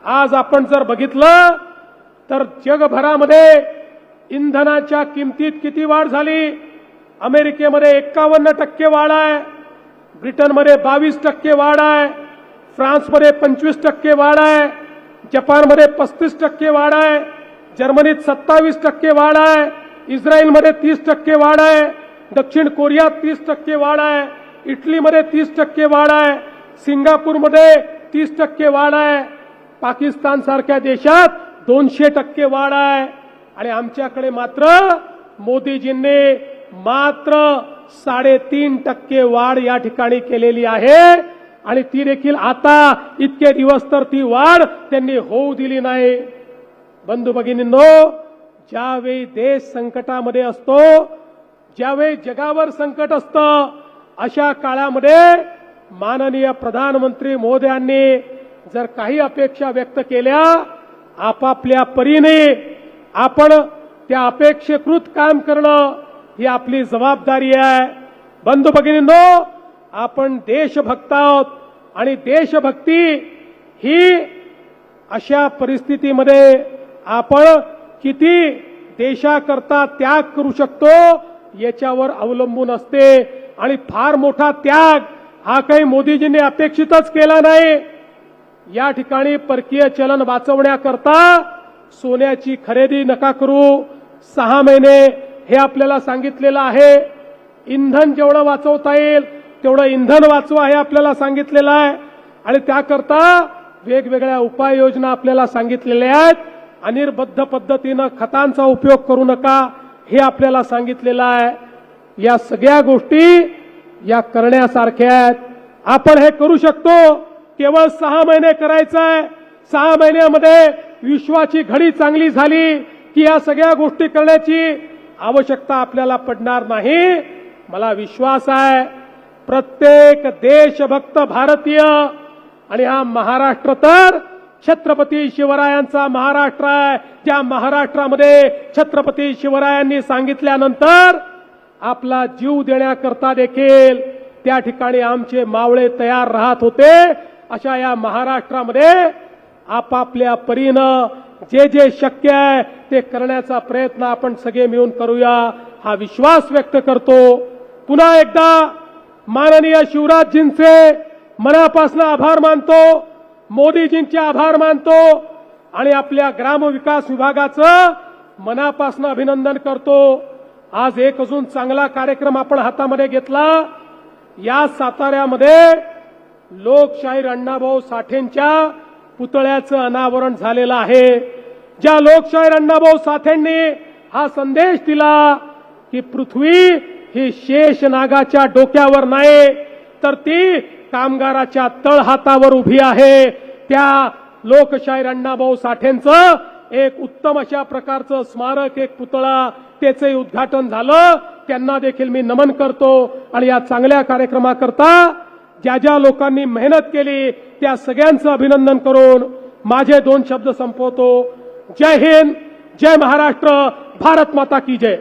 आज आपण जर बघितलं तर जगभरामध्ये इंधनाच्या किमतीत किती वाढ झाली. अमेरिकेमध्ये 51% वाढ आहे, ब्रिटनमध्ये 22% वाढ आहे, फ्रान्समध्ये 25% वाढ आहे, जपानमध्ये 35% वाढ आहे, जर्मनीत 27% वाढ आहे, इस्रायलमध्ये 30% वाढ आहे, दक्षिण कोरियात 30% वाढ आहे, इटलीमध्ये 30% वाढ आहे, सिंगापूरमध्ये 30% वाढ आहे, पाकिस्तान सारख्या देशात 200% वाढ आहे. आणि आमच्याकडे मात्र मोदीजींनी मात्र 3.5% वाढ या ठिकाणी केलेली आहे. आणि ती देखील आता इतके दिवस तर ती वाढ त्यांनी होऊ दिली नाही. बंधू भगिनींनो, ज्यावेळी देश संकटामध्ये असतो, ज्यावेळी जगावर संकट असतं, अशा काळामध्ये माननीय प्रधानमंत्री महोदयांनी जर काही अपेक्षा व्यक्त केल्या, आपापल्या परीने आपण त्या अपेक्षेकृत काम करणं ही आपली जबाबदारी आहे. बंधू भगिनींनो, आपण देशभक्त आहोत आणि देशभक्ती ही अशा परिस्थितीमध्ये आपण किती देशाकरता त्याग करू शकतो याच्यावर अवलंबून असते. आणि फार मोठा त्याग हा काही मोदीजींनी अपेक्षितच केला नाही. या ठिकाणी परकीय चलन वाचवण्याकरता सोन्याची खरेदी नका करू, 6 महिने हे आपल्याला सांगितलेलं आहे. इंधन जेवढं वाचवता येईल तेवढं इंधन वाचवा हे आपल्याला सांगितलेलं आहे. आणि त्याकरता वेगवेगळ्या उपाययोजना आपल्याला सांगितलेल्या आहेत. अनिर्बद्ध पद्धतीनं खतांचा उपयोग करू नका, हे आपल्याला सांगितलेलं आहे. या सगळ्या गोष्टी या करण्यासारख्या आहेत. आपण हे करू शकतो. केवळ 6 महिने करायचं आहे. 6 महिन्यामध्ये विश्वाची घडी चांगली झाली की या सगळ्या गोष्टी करण्याची आवश्यकता आपल्याला पडणार नाही. मला विश्वास आहे प्रत्येक देशभक्त भारतीय आणि हा महाराष्ट्र तर छत्रपती शिवरायांचा महाराष्ट्र आहे. त्या महाराष्ट्रामध्ये छत्रपती शिवरायांनी सांगितल्यानंतर आपला जीव देण्याकरता देखील त्या ठिकाणी आमचे मावळे तयार राहत होते. अशा या महाराष्ट्रामध्ये आपापल्या परीनं जे जे शक्य आहे ते करण्याचा प्रयत्न आपण सगळे मिळून करूया हा विश्वास व्यक्त करतो. पुन्हा एकदा माननीय शिवराजजींचे मनापासून आभार मानतो. मोदीजींचे आभार मानतो आणि आपल्या ग्रामविकास विभागाचं मनापासून अभिनंदन करतो. आज एक अजून चांगला कार्यक्रम आपण हातामध्ये घेतला. या साताऱ्यामध्ये लोकशाहीर अण्णाभाऊ साठेंच्या पुतळ्याचं अनावरण झालेलं आहे. ज्या लोकशाहीर अण्णाभाऊ साठेंनी हा संदेश दिला की पृथ्वी ही शेषनागाच्या डोक्यावर नाही तर ती कामगाराच्या तळहातावर उभी आहे. त्या लोकशाहीर अण्णाभाऊ साठेंचं एक उत्तम अशा प्रकारचं स्मारक, एक पुतळा, त्याचंही उद्घाटन झालं. त्यांना देखील मी नमन करतो आणि या चांगल्या कार्यक्रमाकरता ज्या ज्या लोकांनी मेहनत केली त्या सगळ्यांचं अभिनंदन करून माझे 2 शब्द संपवतो. जय हिंद, जय महाराष्ट्र, भारत माता की जय.